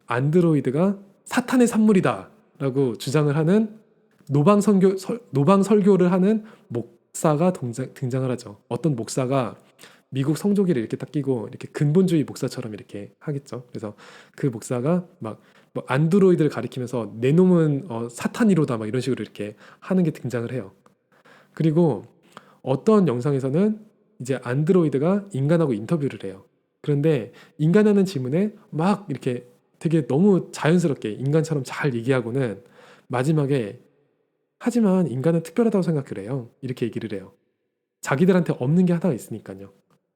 안드로이드가 사탄의 산물이다 라고 주장을 하는 노방 설교를 하는 목사가 등장을 하죠. 어떤 목사가 미국 성조기를 이렇게 딱 끼고 이렇게 근본주의 목사처럼 이렇게 하겠죠. 그래서 그 목사가 막 뭐 안드로이드를 가리키면서 내 놈은 사탄이로다 막 이런 식으로 이렇게 하는 게 등장을 해요. 그리고 어떤 영상에서는 이제 안드로이드가 인간하고 인터뷰를 해요. 그런데 인간하는 질문에 막 이렇게 되게 너무 자연스럽게 인간처럼 잘 얘기하고는 마지막에 하지만 인간은 특별하다고 생각을 해요. 이렇게 얘기를 해요. 자기들한테 없는 게 하나가 있으니까요.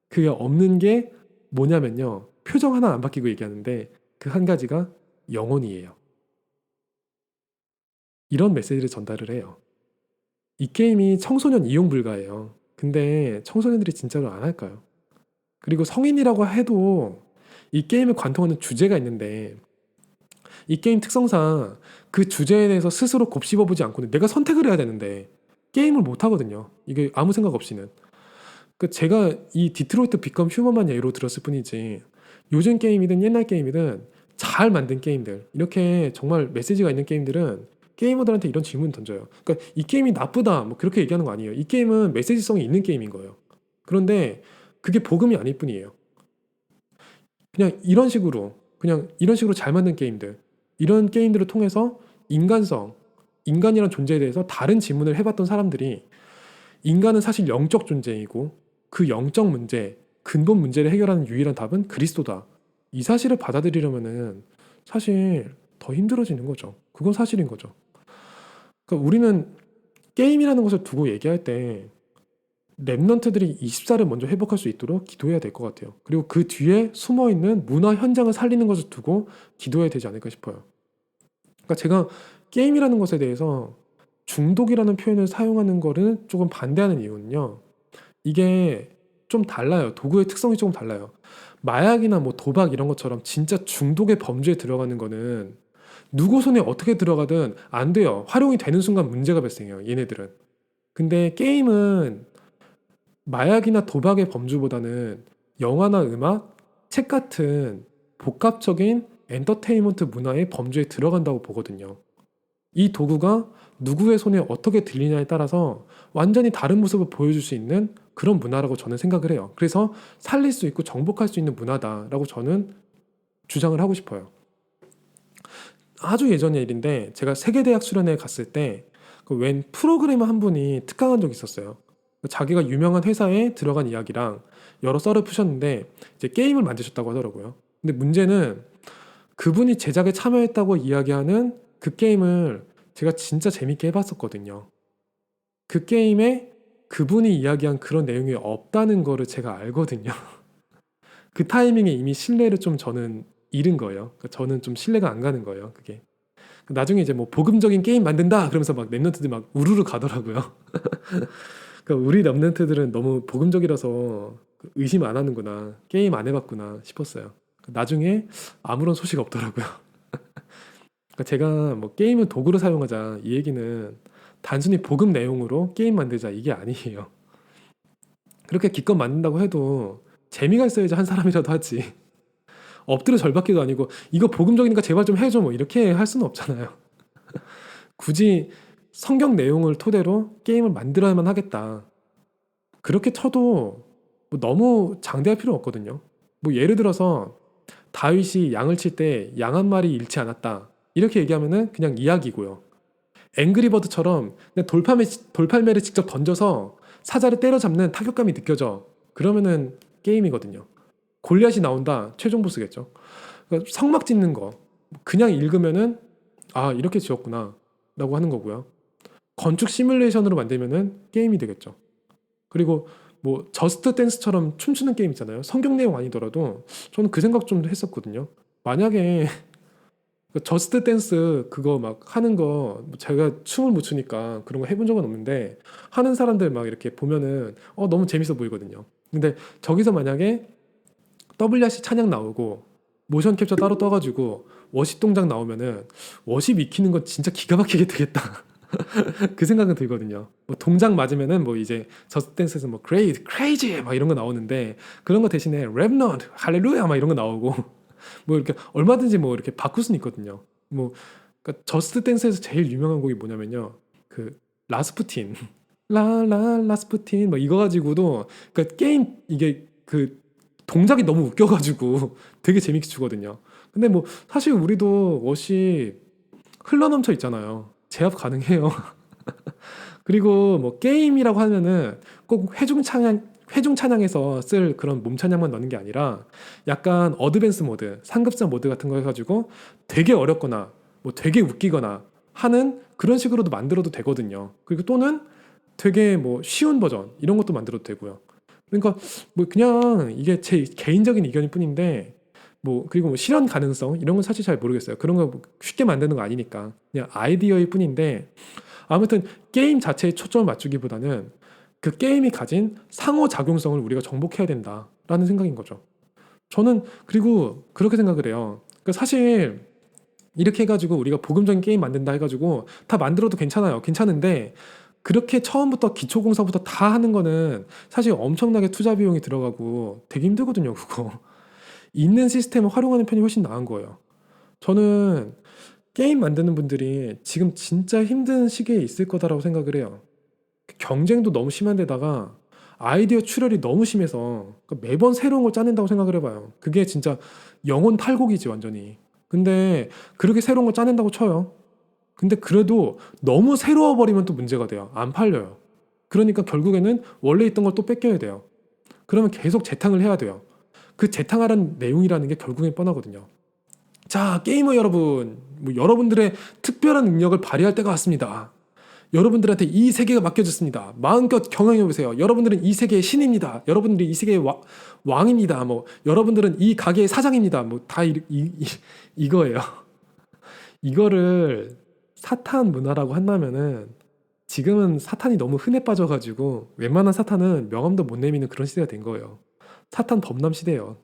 그게 없는 게 뭐냐면요. 표정 하나 안 바뀌고 얘기하는데 그 한 가지가 영혼이에요. 이런 메시지를 전달을 해요. 이 게임이 청소년 이용 불가예요. 근데 청소년들이 진짜로 안 할까요? 그리고 성인이라고 해도 이 게임을 관통하는 주제가 있는데 이 게임 특성상 그 주제에 대해서 스스로 곱씹어보지 않고는 내가 선택을 해야 되는데 게임을 못 하거든요. 이게 아무 생각 없이는. 그 제가 이 디트로이트 비컴 휴먼만 예로 들었을 뿐이지 요즘 게임이든 옛날 게임이든 잘 만든 게임들 이렇게 정말 메시지가 있는 게임들은 게이머들한테 이런 질문 던져요. 그러니까 이 게임이 나쁘다 뭐 그렇게 얘기하는 거 아니에요. 이 게임은 메시지성이 있는 게임인 거예요. 그런데 그게 복음이 아닐 뿐이에요. 그냥 이런 식으로 잘 만든 게임들 이런 게임들을 통해서 인간이란 존재에 대해서 다른 질문을 해봤던 사람들이 인간은 사실 영적 존재이고 그 영적 문제, 근본 문제를 해결하는 유일한 답은 그리스도다. 이 사실을 받아들이려면은 사실 더 힘들어지는 거죠. 그건 사실인 거죠. 그러니까 우리는 게임이라는 것을 두고 얘기할 때 랩넌트들이 24를 먼저 회복할 수 있도록 기도해야 될 것 같아요. 그리고 그 뒤에 숨어있는 문화 현장을 살리는 것을 두고 기도해야 되지 않을까 싶어요. 그러니까 제가 게임이라는 것에 대해서 중독이라는 표현을 사용하는 거를 조금 반대하는 이유는요. 이게 좀 달라요. 도구의 특성이 조금 달라요. 마약이나 뭐 도박 이런 것처럼 진짜 중독의 범죄에 들어가는 거는 누구 손에 어떻게 들어가든 안 돼요. 활용이 되는 순간 문제가 발생해요. 얘네들은. 근데 게임은 마약이나 도박의 범주보다는 영화나 음악, 책 같은 복합적인 엔터테인먼트 문화의 범주에 들어간다고 보거든요. 이 도구가 누구의 손에 어떻게 들리냐에 따라서 완전히 다른 모습을 보여줄 수 있는 그런 문화라고 저는 생각을 해요. 그래서 살릴 수 있고 정복할 수 있는 문화다라고 저는 주장을 하고 싶어요. 아주 예전의 일인데 제가 세계대학 수련회에 갔을 때 웬 프로그래머 한 분이 특강한 적이 있었어요. 자기가 유명한 회사에 들어간 이야기랑 여러 썰을 푸셨는데 이제 게임을 만드셨다고 하더라고요. 근데 문제는 그분이 제작에 참여했다고 이야기하는 그 게임을 제가 진짜 재밌게 해봤었거든요. 그 게임에 그분이 이야기한 그런 내용이 없다는 거를 제가 알거든요. 그 타이밍에 이미 신뢰를 좀 저는 잃은 거예요. 그러니까 저는 좀 신뢰가 안 가는 거예요. 그게. 나중에 이제 뭐 복음적인 게임 만든다 그러면서 막 랩런트들 막 우르르 가더라고요. 그러니까 우리 랩런트들은 너무 복음적이라서 의심 안 하는구나, 게임 안 해봤구나 싶었어요. 나중에 아무런 소식 없더라고요. 그러니까 제가 뭐 게임을 도구로 사용하자 이 얘기는 단순히 복음 내용으로 게임 만들자 이게 아니에요. 그렇게 기껏 만든다고 해도 재미가 있어야지 한 사람이라도 하지. 엎드려 절받기도 아니고 이거 복음적이니까 제발 좀 해줘 뭐 이렇게 할 수는 없잖아요. 굳이 성경 내용을 토대로 게임을 만들어야만 하겠다, 그렇게 쳐도 뭐 너무 장대할 필요 없거든요. 뭐 예를 들어서 다윗이 양을 칠 때 양 한 마리 잃지 않았다 이렇게 얘기하면은 그냥 이야기고요. 앵그리버드처럼 그냥 돌팔매를 직접 던져서 사자를 때려잡는 타격감이 느껴져, 그러면은 게임이거든요. 골리앗이 나온다, 최종 보스겠죠. 그러니까 성막 짓는 거 그냥 읽으면은 아 이렇게 지었구나 라고 하는 거고요. 건축 시뮬레이션으로 만들면은 게임이 되겠죠. 그리고 뭐 저스트 댄스처럼 춤추는 게임 있잖아요. 성경 내용 아니더라도 저는 그 생각 좀 했었거든요. 만약에 저스트 댄스 그거 막 하는 거 제가 춤을 못 추니까 그런 거 해본 적은 없는데 하는 사람들 막 이렇게 보면은 너무 재밌어 보이거든요. 근데 저기서 만약에 WRC 찬양 나오고 모션 캡처 따로 떠가지고 워십 동작 나오면은 워십 익히는 건 진짜 기가 막히게 되겠다. 그 생각은 들거든요. 뭐 동작 맞으면은 뭐 이제 저스트 댄스에서 뭐 great, crazy 막 이런 거 나오는데 그런 거 대신에 랩넌트, 할렐루야 막 이런 거 나오고 뭐 이렇게 얼마든지 뭐 이렇게 바꿀 수는 있거든요. 뭐 그러니까 저스트 댄스에서 제일 유명한 곡이 뭐냐면요. 그 라스푸틴, 라라 라스푸틴 뭐 이거 가지고도 그러니까 게임 이게 그 동작이 너무 웃겨가지고 되게 재밌게 추거든요. 근데 뭐 사실 우리도 워시 흘러넘쳐 있잖아요. 제압 가능해요. 그리고 뭐 게임이라고 하면은 꼭 회중 찬양에서 쓸 그런 몸 찬양만 넣는 게 아니라 약간 어드밴스 모드, 상급자 모드 같은 거 해가지고 되게 어렵거나 뭐 되게 웃기거나 하는 그런 식으로도 만들어도 되거든요. 그리고 또는 되게 뭐 쉬운 버전 이런 것도 만들어도 되고요. 그러니까 뭐 그냥 이게 제 개인적인 의견일 뿐인데 뭐 그리고 뭐 실현 가능성 이런 건 사실 잘 모르겠어요. 그런 거 쉽게 만드는 거 아니니까 그냥 아이디어일 뿐인데 아무튼 게임 자체에 초점을 맞추기보다는 그 게임이 가진 상호작용성을 우리가 정복해야 된다라는 생각인 거죠. 저는 그리고 그렇게 생각을 해요. 그러니까 사실 이렇게 해가지고 우리가 복음적인 게임 만든다 해가지고 다 만들어도 괜찮아요. 괜찮은데 그렇게 처음부터 기초공사부터 다 하는 거는 사실 엄청나게 투자 비용이 들어가고 되게 힘들거든요, 그거. 있는 시스템을 활용하는 편이 훨씬 나은 거예요. 저는 게임 만드는 분들이 지금 진짜 힘든 시기에 있을 거다라고 생각을 해요. 경쟁도 너무 심한 데다가 아이디어 출혈이 너무 심해서 그러니까 매번 새로운 걸 짜낸다고 생각을 해봐요. 그게 진짜 영혼 탈곡이지 완전히. 근데 그렇게 새로운 걸 짜낸다고 쳐요. 근데 그래도 너무 새로워 버리면 또 문제가 돼요. 안 팔려요. 그러니까 결국에는 원래 있던 걸 또 뺏겨야 돼요. 그러면 계속 재탕을 해야 돼요. 그 재탕하라는 내용이라는 게 결국엔 뻔하거든요. 자, 게이머 여러분, 뭐 여러분들의 특별한 능력을 발휘할 때가 왔습니다. 여러분들한테 이 세계가 맡겨졌습니다. 마음껏 경영해 보세요. 여러분들은 이 세계의 신입니다. 여러분들이 이 세계의 왕입니다. 뭐 여러분들은 이 가게의 사장입니다. 뭐 다 이거예요. 이거를 사탄 문화라고 한다면은 지금은 사탄이 너무 흔해 빠져가지고 웬만한 사탄은 명함도 못 내미는 그런 시대가 된 거예요. 사탄 범람 시대예요.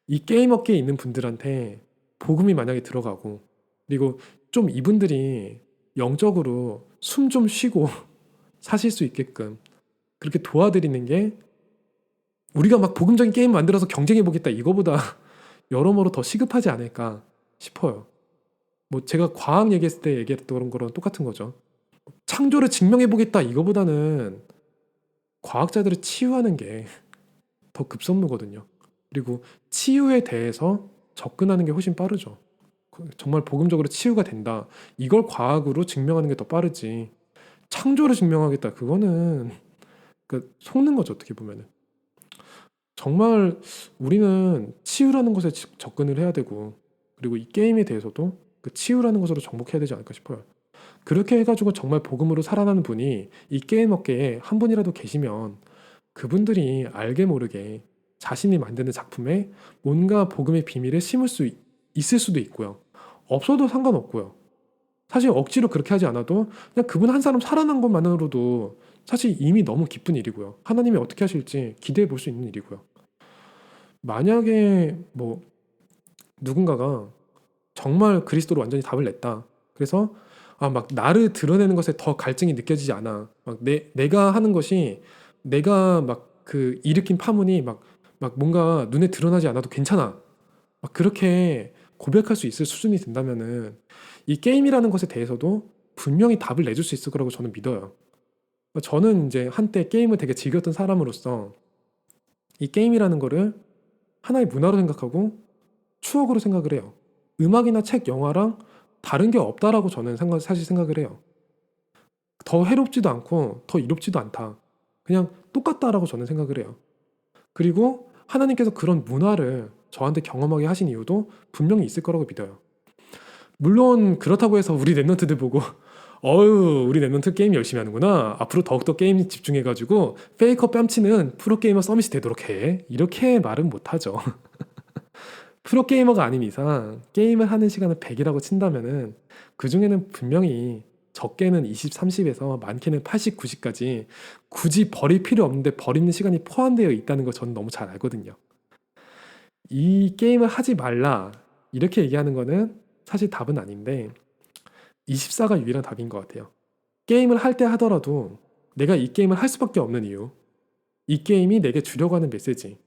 이 게임 업계에 있는 분들한테 복음이 만약에 들어가고 그리고 좀 이분들이 영적으로 숨 좀 쉬고 사실 수 있게끔 그렇게 도와드리는 게 우리가 막 복음적인 게임 만들어서 경쟁해 보겠다 이거보다 여러모로 더 시급하지 않을까 싶어요. 뭐 제가 과학 얘기했을 때 얘기했던 거랑 똑같은 거죠. 창조를 증명해 보겠다 이거보다는 과학자들을 치유하는 게 더 급선무거든요. 그리고 치유에 대해서 접근하는 게 훨씬 빠르죠. 정말 복음적으로 치유가 된다. 이걸 과학으로 증명하는 게 더 빠르지. 창조로 증명하겠다. 그거는 속는 거죠, 어떻게 보면은. 정말 우리는 치유라는 것에 접근을 해야 되고, 그리고 이 게임에 대해서도 그 치유라는 것으로 정복해야 되지 않을까 싶어요. 그렇게 해가지고 정말 복음으로 살아나는 분이 이 게임 업계에 한 분이라도 계시면 그분들이 알게 모르게 자신이 만드는 작품에 뭔가 복음의 비밀을 심을 수 있을 수도 있고요. 없어도 상관없고요. 사실 억지로 그렇게 하지 않아도 그냥 그분 한 사람 살아난 것만으로도 사실 이미 너무 기쁜 일이고요. 하나님이 어떻게 하실지 기대해 볼 수 있는 일이고요. 만약에 뭐 누군가가 정말 그리스도로 완전히 답을 냈다. 그래서 막 나를 드러내는 것에 더 갈증이 느껴지지 않아. 막 내가 하는 것이 내가 막 그 일으킨 파문이 막 뭔가 눈에 드러나지 않아도 괜찮아. 막 그렇게 고백할 수 있을 수준이 된다면은 이 게임이라는 것에 대해서도 분명히 답을 내줄 수 있을 거라고 저는 믿어요. 저는 이제 한때 게임을 되게 즐겼던 사람으로서 이 게임이라는 거를 하나의 문화로 생각하고 추억으로 생각을 해요. 음악이나 책, 영화랑 다른 게 없다라고 저는 사실 생각을 해요. 더 해롭지도 않고 더 이롭지도 않다. 그냥 똑같다라고 저는 생각을 해요. 그리고 하나님께서 그런 문화를 저한테 경험하게 하신 이유도 분명히 있을 거라고 믿어요. 물론 그렇다고 해서 우리 랩런트들 보고 어유 우리 랩런트 게임 열심히 하는구나. 앞으로 더욱더 게임 집중해가지고 페이커 뺨치는 프로게이머 서밋이 되도록 해. 이렇게 말은 못하죠. 프로게이머가 아닌 이상 게임을 하는 시간을 100이라고 친다면은 그 중에는 분명히 적게는 20, 30에서 많게는 80, 90까지 굳이 버릴 필요 없는데 버리는 시간이 포함되어 있다는 거 저는 너무 잘 알거든요. 이 게임을 하지 말라 이렇게 얘기하는 거는 사실 답은 아닌데 24가 유일한 답인 것 같아요. 게임을 할 때 하더라도 내가 이 게임을 할 수밖에 없는 이유, 이 게임이 내게 주려고 하는 메시지,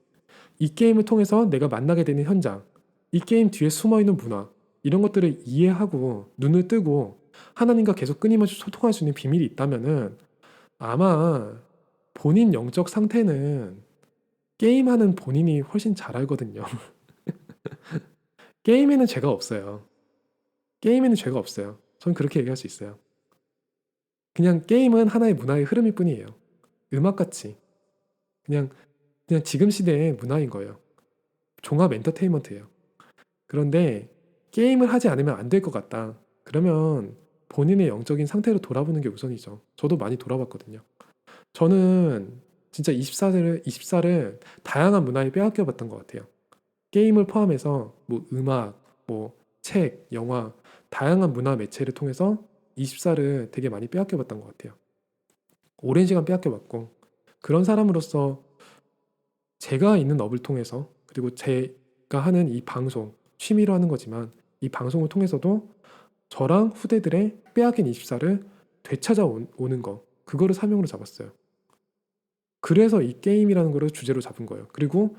이 게임을 통해서 내가 만나게 되는 현장, 이 게임 뒤에 숨어있는 문화, 이런 것들을 이해하고 눈을 뜨고 하나님과 계속 끊임없이 소통할 수 있는 비밀이 있다면은 아마 본인 영적 상태는 게임하는 본인이 훨씬 잘 알거든요. 게임에는 죄가 없어요. 게임에는 죄가 없어요. 전 그렇게 얘기할 수 있어요. 그냥 게임은 하나의 문화의 흐름일 뿐이에요. 음악같이. 그냥, 그냥 지금 시대의 문화인 거예요. 종합 엔터테인먼트예요. 그런데 게임을 하지 않으면 안 될 것 같다. 그러면 본인의 영적인 상태로 돌아보는 게 우선이죠. 저도 많이 돌아봤거든요. 저는 진짜 24를 다양한 문화에 빼앗겨 봤던 것 같아요. 게임을 포함해서 뭐 음악, 뭐 책, 영화, 다양한 문화 매체를 통해서 24를 되게 많이 빼앗겨 봤던 것 같아요. 오랜 시간 빼앗겨 봤고, 그런 사람으로서 제가 있는 업을 통해서, 그리고 제가 하는 이 방송, 취미로 하는 거지만, 이 방송을 통해서도 저랑 후대들의 빼앗긴 24를 되찾아오는 거, 그거를 사명으로 잡았어요. 그래서 이 게임이라는 거를 주제로 잡은 거예요. 그리고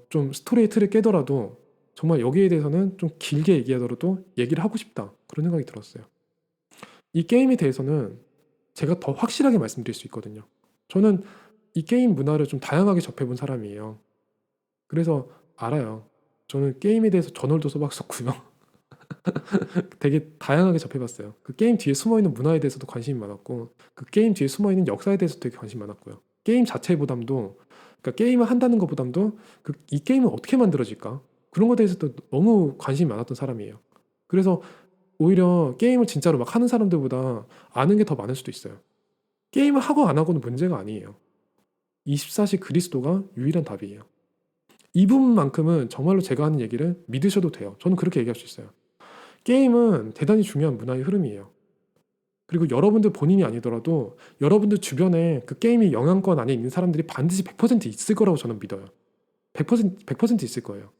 좀 스토리의 틀을 깨더라도 정말 여기에 대해서는 좀 길게 얘기하더라도 얘기를 하고 싶다. 그런 생각이 들었어요. 이 게임에 대해서는 제가 더 확실하게 말씀드릴 수 있거든요. 저는 이 게임 문화를 좀 다양하게 접해본 사람이에요. 그래서 알아요. 저는 게임에 대해서 저널도 써봤었고요. 되게 다양하게 접해봤어요. 그 게임 뒤에 숨어있는 문화에 대해서도 관심이 많았고, 그 게임 뒤에 숨어있는 역사에 대해서도 되게 관심이 많았고요. 게임 자체보담도, 그러니까 게임을 한다는 것보담도 이 게임은 어떻게 만들어질까? 그런 것에 대해서도 너무 관심이 많았던 사람이에요. 그래서 오히려 게임을 진짜로 막 하는 사람들보다 아는 게 더 많을 수도 있어요. 게임을 하고 안 하고는 문제가 아니에요. 24시 그리스도가 유일한 답이에요. 이 부분만큼은 정말로 제가 하는 얘기를 믿으셔도 돼요. 저는 그렇게 얘기할 수 있어요. 게임은 대단히 중요한 문화의 흐름이에요. 그리고 여러분들 본인이 아니더라도 여러분들 주변에 그 게임의 영향권 안에 있는 사람들이 반드시 100% 있을 거라고 저는 믿어요. 100% 있을 거예요.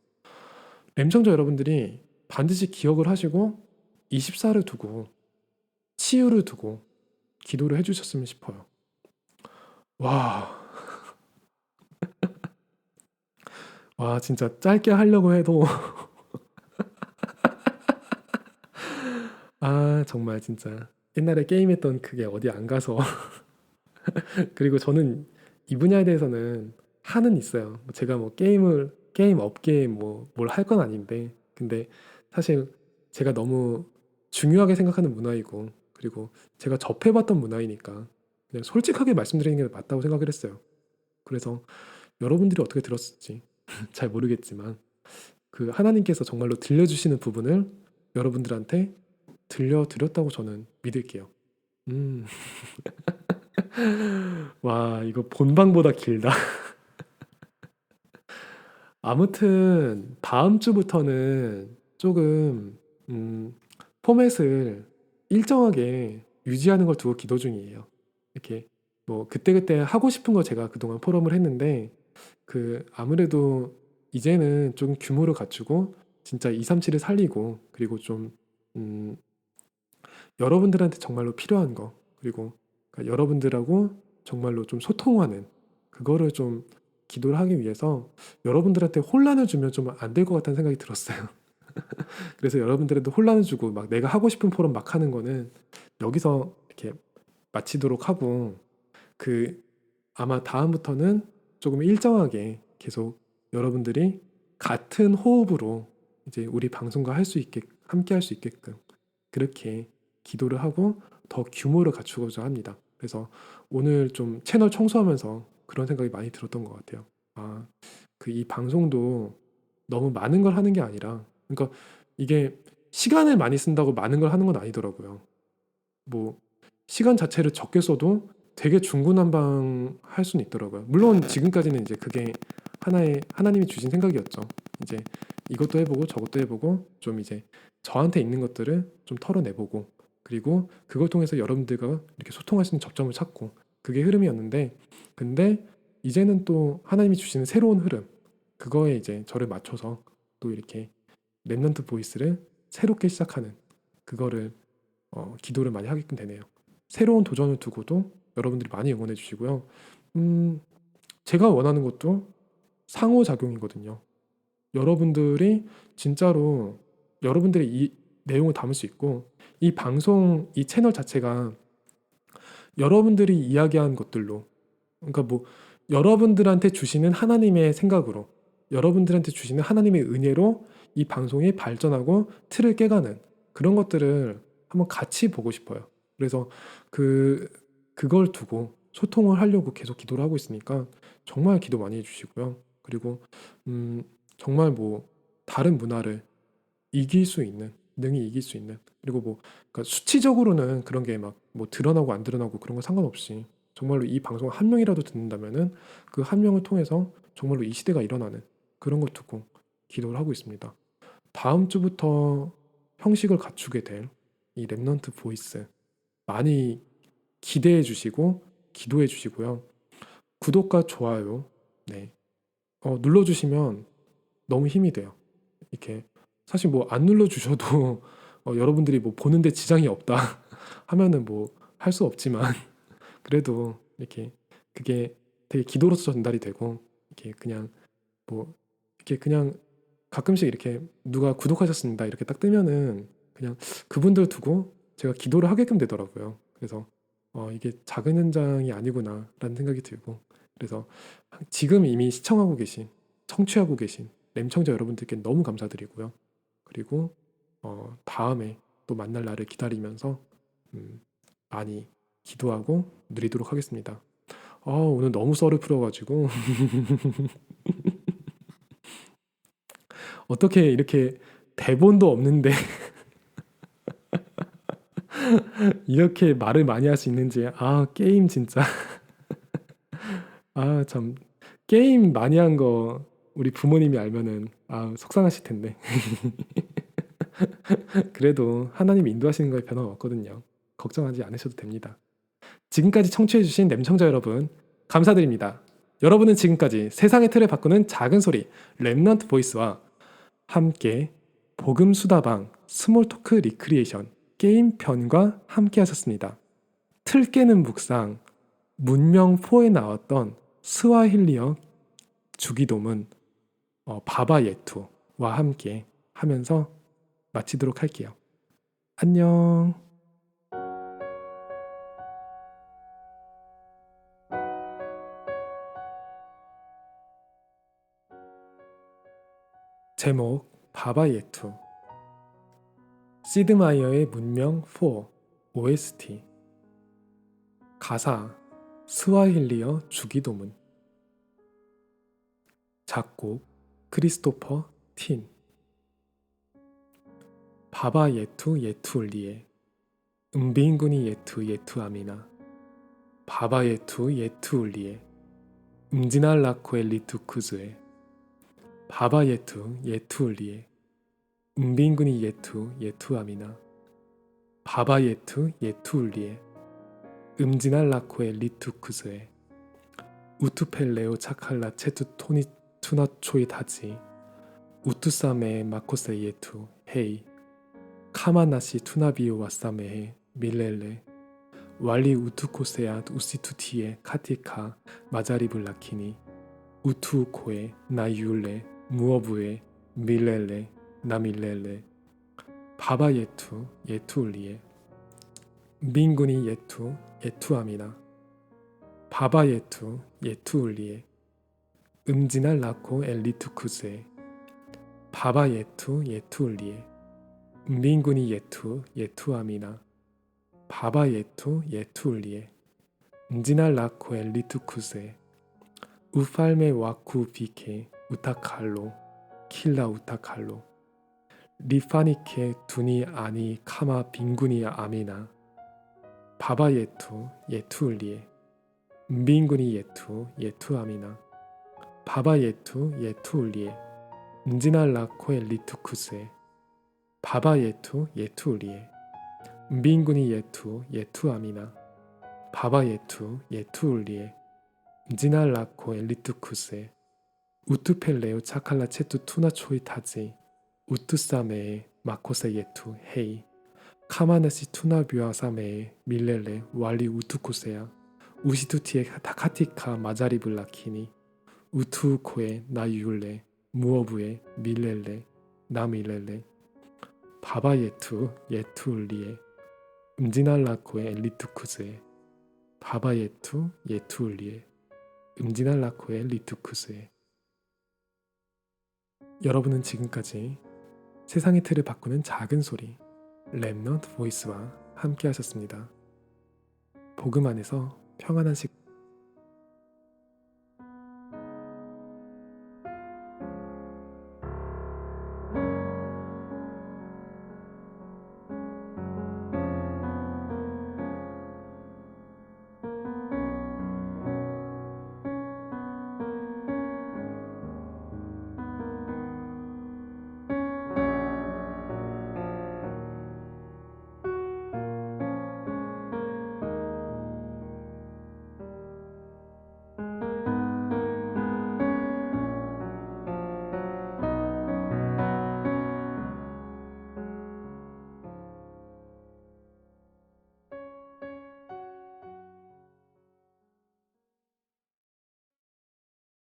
램청자 여러분들이 반드시 기억을 하시고 24를 두고 치유를 두고 기도를 해주셨으면 싶어요. 와, 와 진짜 짧게 하려고 해도 정말 진짜 옛날에 게임했던 그게 어디 안 가서 그리고 저는 이 분야에 대해서는 한은 있어요. 제가 뭐 게임 업계에 뭐 뭘 할 건 아닌데 근데 사실 제가 너무 중요하게 생각하는 문화이고, 그리고 제가 접해봤던 문화이니까 그냥 솔직하게 말씀드리는 게 맞다고 생각을 했어요. 그래서 여러분들이 어떻게 들었을지 잘 모르겠지만 그 하나님께서 정말로 들려주시는 부분을 여러분들한테 들려드렸다고 저는 믿을게요. 음, 와, 이거 본방보다 길다. 아무튼 다음 주부터는 조금 포맷을 일정하게 유지하는 걸 두고 기도 중이에요. 이렇게 뭐 그때그때 하고 싶은 거 제가 그동안 포럼을 했는데 그 아무래도 이제는 좀 규모를 갖추고 진짜 237을 살리고 그리고 좀 음, 여러분들한테 정말로 필요한 거 그리고 그러니까 여러분들하고 정말로 좀 소통하는 그거를 좀 기도를 하기 위해서 여러분들한테 혼란을 주면 좀 안 될 것 같다는 생각이 들었어요. 그래서 여러분들한테 혼란을 주고 막 내가 하고 싶은 포럼 막 하는 거는 여기서 이렇게 마치도록 하고 그 아마 다음부터는 조금 일정하게 계속 여러분들이 같은 호흡으로 이제 우리 방송과 할 수 있게 함께 할 수 있게끔 그렇게 기도를 하고 더 규모를 갖추고자 합니다. 그래서 오늘 좀 채널 청소하면서 그런 생각이 많이 들었던 것 같아요. 아, 그 이 방송도 너무 많은 걸 하는 게 아니라, 그러니까 이게 시간을 많이 쓴다고 많은 걸 하는 건 아니더라고요. 뭐 시간 자체를 적게 써도 되게 중구난방할 수는 있더라고요. 물론 지금까지는 이제 그게 하나의 하나님이 주신 생각이었죠. 이제 이것도 해보고 저것도 해보고 좀 이제 저한테 있는 것들을 좀 털어내보고 그리고 그걸 통해서 여러분들과 이렇게 소통할 수 있는 접점을 찾고 그게 흐름이었는데 근데 이제는 또 하나님이 주시는 새로운 흐름 그거에 이제 저를 맞춰서 또 이렇게 랩넌트 보이스를 새롭게 시작하는 그거를 기도를 많이 하게끔 되네요. 새로운 도전을 두고도 여러분들이 많이 응원해 주시고요. 음, 제가 원하는 것도 상호작용이거든요. 여러분들이 진짜로 여러분들이 이 내용을 담을 수 있고 이 방송, 이 채널 자체가 여러분들이 이야기한 것들로 그러니까 뭐 여러분들한테 주시는 하나님의 생각으로 여러분들한테 주시는 하나님의 은혜로 이 방송이 발전하고 틀을 깨가는 그런 것들을 한번 같이 보고 싶어요. 그래서 그 그걸 두고 소통을 하려고 계속 기도를 하고 있으니까 정말 기도 많이 해주시고요. 그리고 정말 뭐 다른 문화를 이길 수 있는 능히 이길 수 있는 그리고 뭐 그러니까 수치적으로는 그런 게 막 뭐 드러나고 안 드러나고 그런 거 상관없이 정말로 이 방송 한 명이라도 듣는다면은 그 한 명을 통해서 정말로 이 시대가 일어나는 그런 걸 두고 기도를 하고 있습니다. 다음 주부터 형식을 갖추게 될 이 랩넌트 보이스 많이 기대해 주시고 기도해 주시고요. 구독과 좋아요 네 눌러주시면 너무 힘이 돼요. 이렇게 사실 뭐 안 눌러주셔도 여러분들이 뭐 보는데 지장이 없다 하면은 뭐 할 수 없지만 그래도 이렇게 그게 되게 기도로서 전달이 되고 이렇게 그냥 뭐 이렇게 그냥 가끔씩 이렇게 누가 구독하셨습니다 이렇게 딱 뜨면은 그냥 그분들 두고 제가 기도를 하게끔 되더라고요. 그래서 이게 작은 현장이 아니구나라는 생각이 들고 그래서 지금 이미 시청하고 계신 청취하고 계신 램청자 여러분들께 너무 감사드리고요. 그리고 다음에 또 만날 날을 기다리면서 음, 많이 기도하고 누리도록 하겠습니다. 오늘 너무 썰을 풀어가지고 어떻게 이렇게 대본도 없는데 이렇게 말을 많이 할 수 있는지 게임 진짜 참 게임 많이 한 거 우리 부모님이 알면은 속상하실 텐데 그래도 하나님 인도하시는 거에 변함없거든요. 걱정하지 않으셔도 됩니다. 지금까지 청취해주신 램청자 여러분 감사드립니다. 여러분은 지금까지 세상의 틀을 바꾸는 작은 소리 랩넌트 보이스와 함께 복음 수다방 스몰 토크 리크리에이션 게임 편과 함께 하셨습니다. 틀 깨는 묵상 문명 4에 나왔던 스와힐리어 주기도문 바바 예투와 함께 하면서 마치도록 할게요. 안녕. 제목 바바 예투 시드 마이어의 문명 4 OST. 가사 스와힐리어 주기도문. 작곡 크리스토퍼 틴. 바바 예투 예투울리에 음비인군이 예투 예투아미나 바바 예투 예투울리에 음지날 라코엘 리투쿠즈에 바바 예투 예투울리에 음비인군이 예투 예투아미나 바바 예투 예투울리에 음지날 라코엘 리투쿠즈에 우투펠레오 차칼라 체투 토니 투나초이 다지 우투사메 마코세 예투 헤이 카마나시 투나비오 와사메헤 밀렐레 왈리 우투코세아 우시투티에 카티카 마자리블라키니 우투코에 나유레 무어부에 밀렐레 나밀렐레 바바 예투 예투울리에 민군이 예투 예투아미나 바바 예투 예투울리에 음지날 라코 엘리투쿠즈에 바바 예투 예투울리에 민군이 예투 예투아미나 바바 예투 예투울리에 음지날 라코 엘리투쿠즈에 우팔메 와쿠 비케 우타칼로 킬라 우타칼로 리파니케 두니 아니 카마 빈군이 아미나 바바 예투 예투울리에 민군이 예투 예투아미나 바바 예투 예투울리에 음지날 라코 엘리투쿠즈에 바바 예투 예투울리에 민군이 예투 예투아미나 바바 예투 예투울리에 음지날 라코 엘리투쿠즈에 우투펠레오 차칼라 체투 투나초이 타지 우투사메에 마코세 예투 헤이 카마나시 투나뷰아사메에 밀렐레 왈리 우투코세야 우시투티에 타카티카 마자리블라키니 우투코에 나유레 무어부에 밀렐레 나밀렐레 바바 예투 예투울리에 음지날 라코에 엘리투쿠즈에 바바 예투 예투울리에 음지날 라코에 엘리투쿠즈에. 여러분은 지금까지 세상의 틀을 바꾸는 작은 소리 렘넌트 보이스와 함께 하셨습니다. 복음 안에서 평안한 시간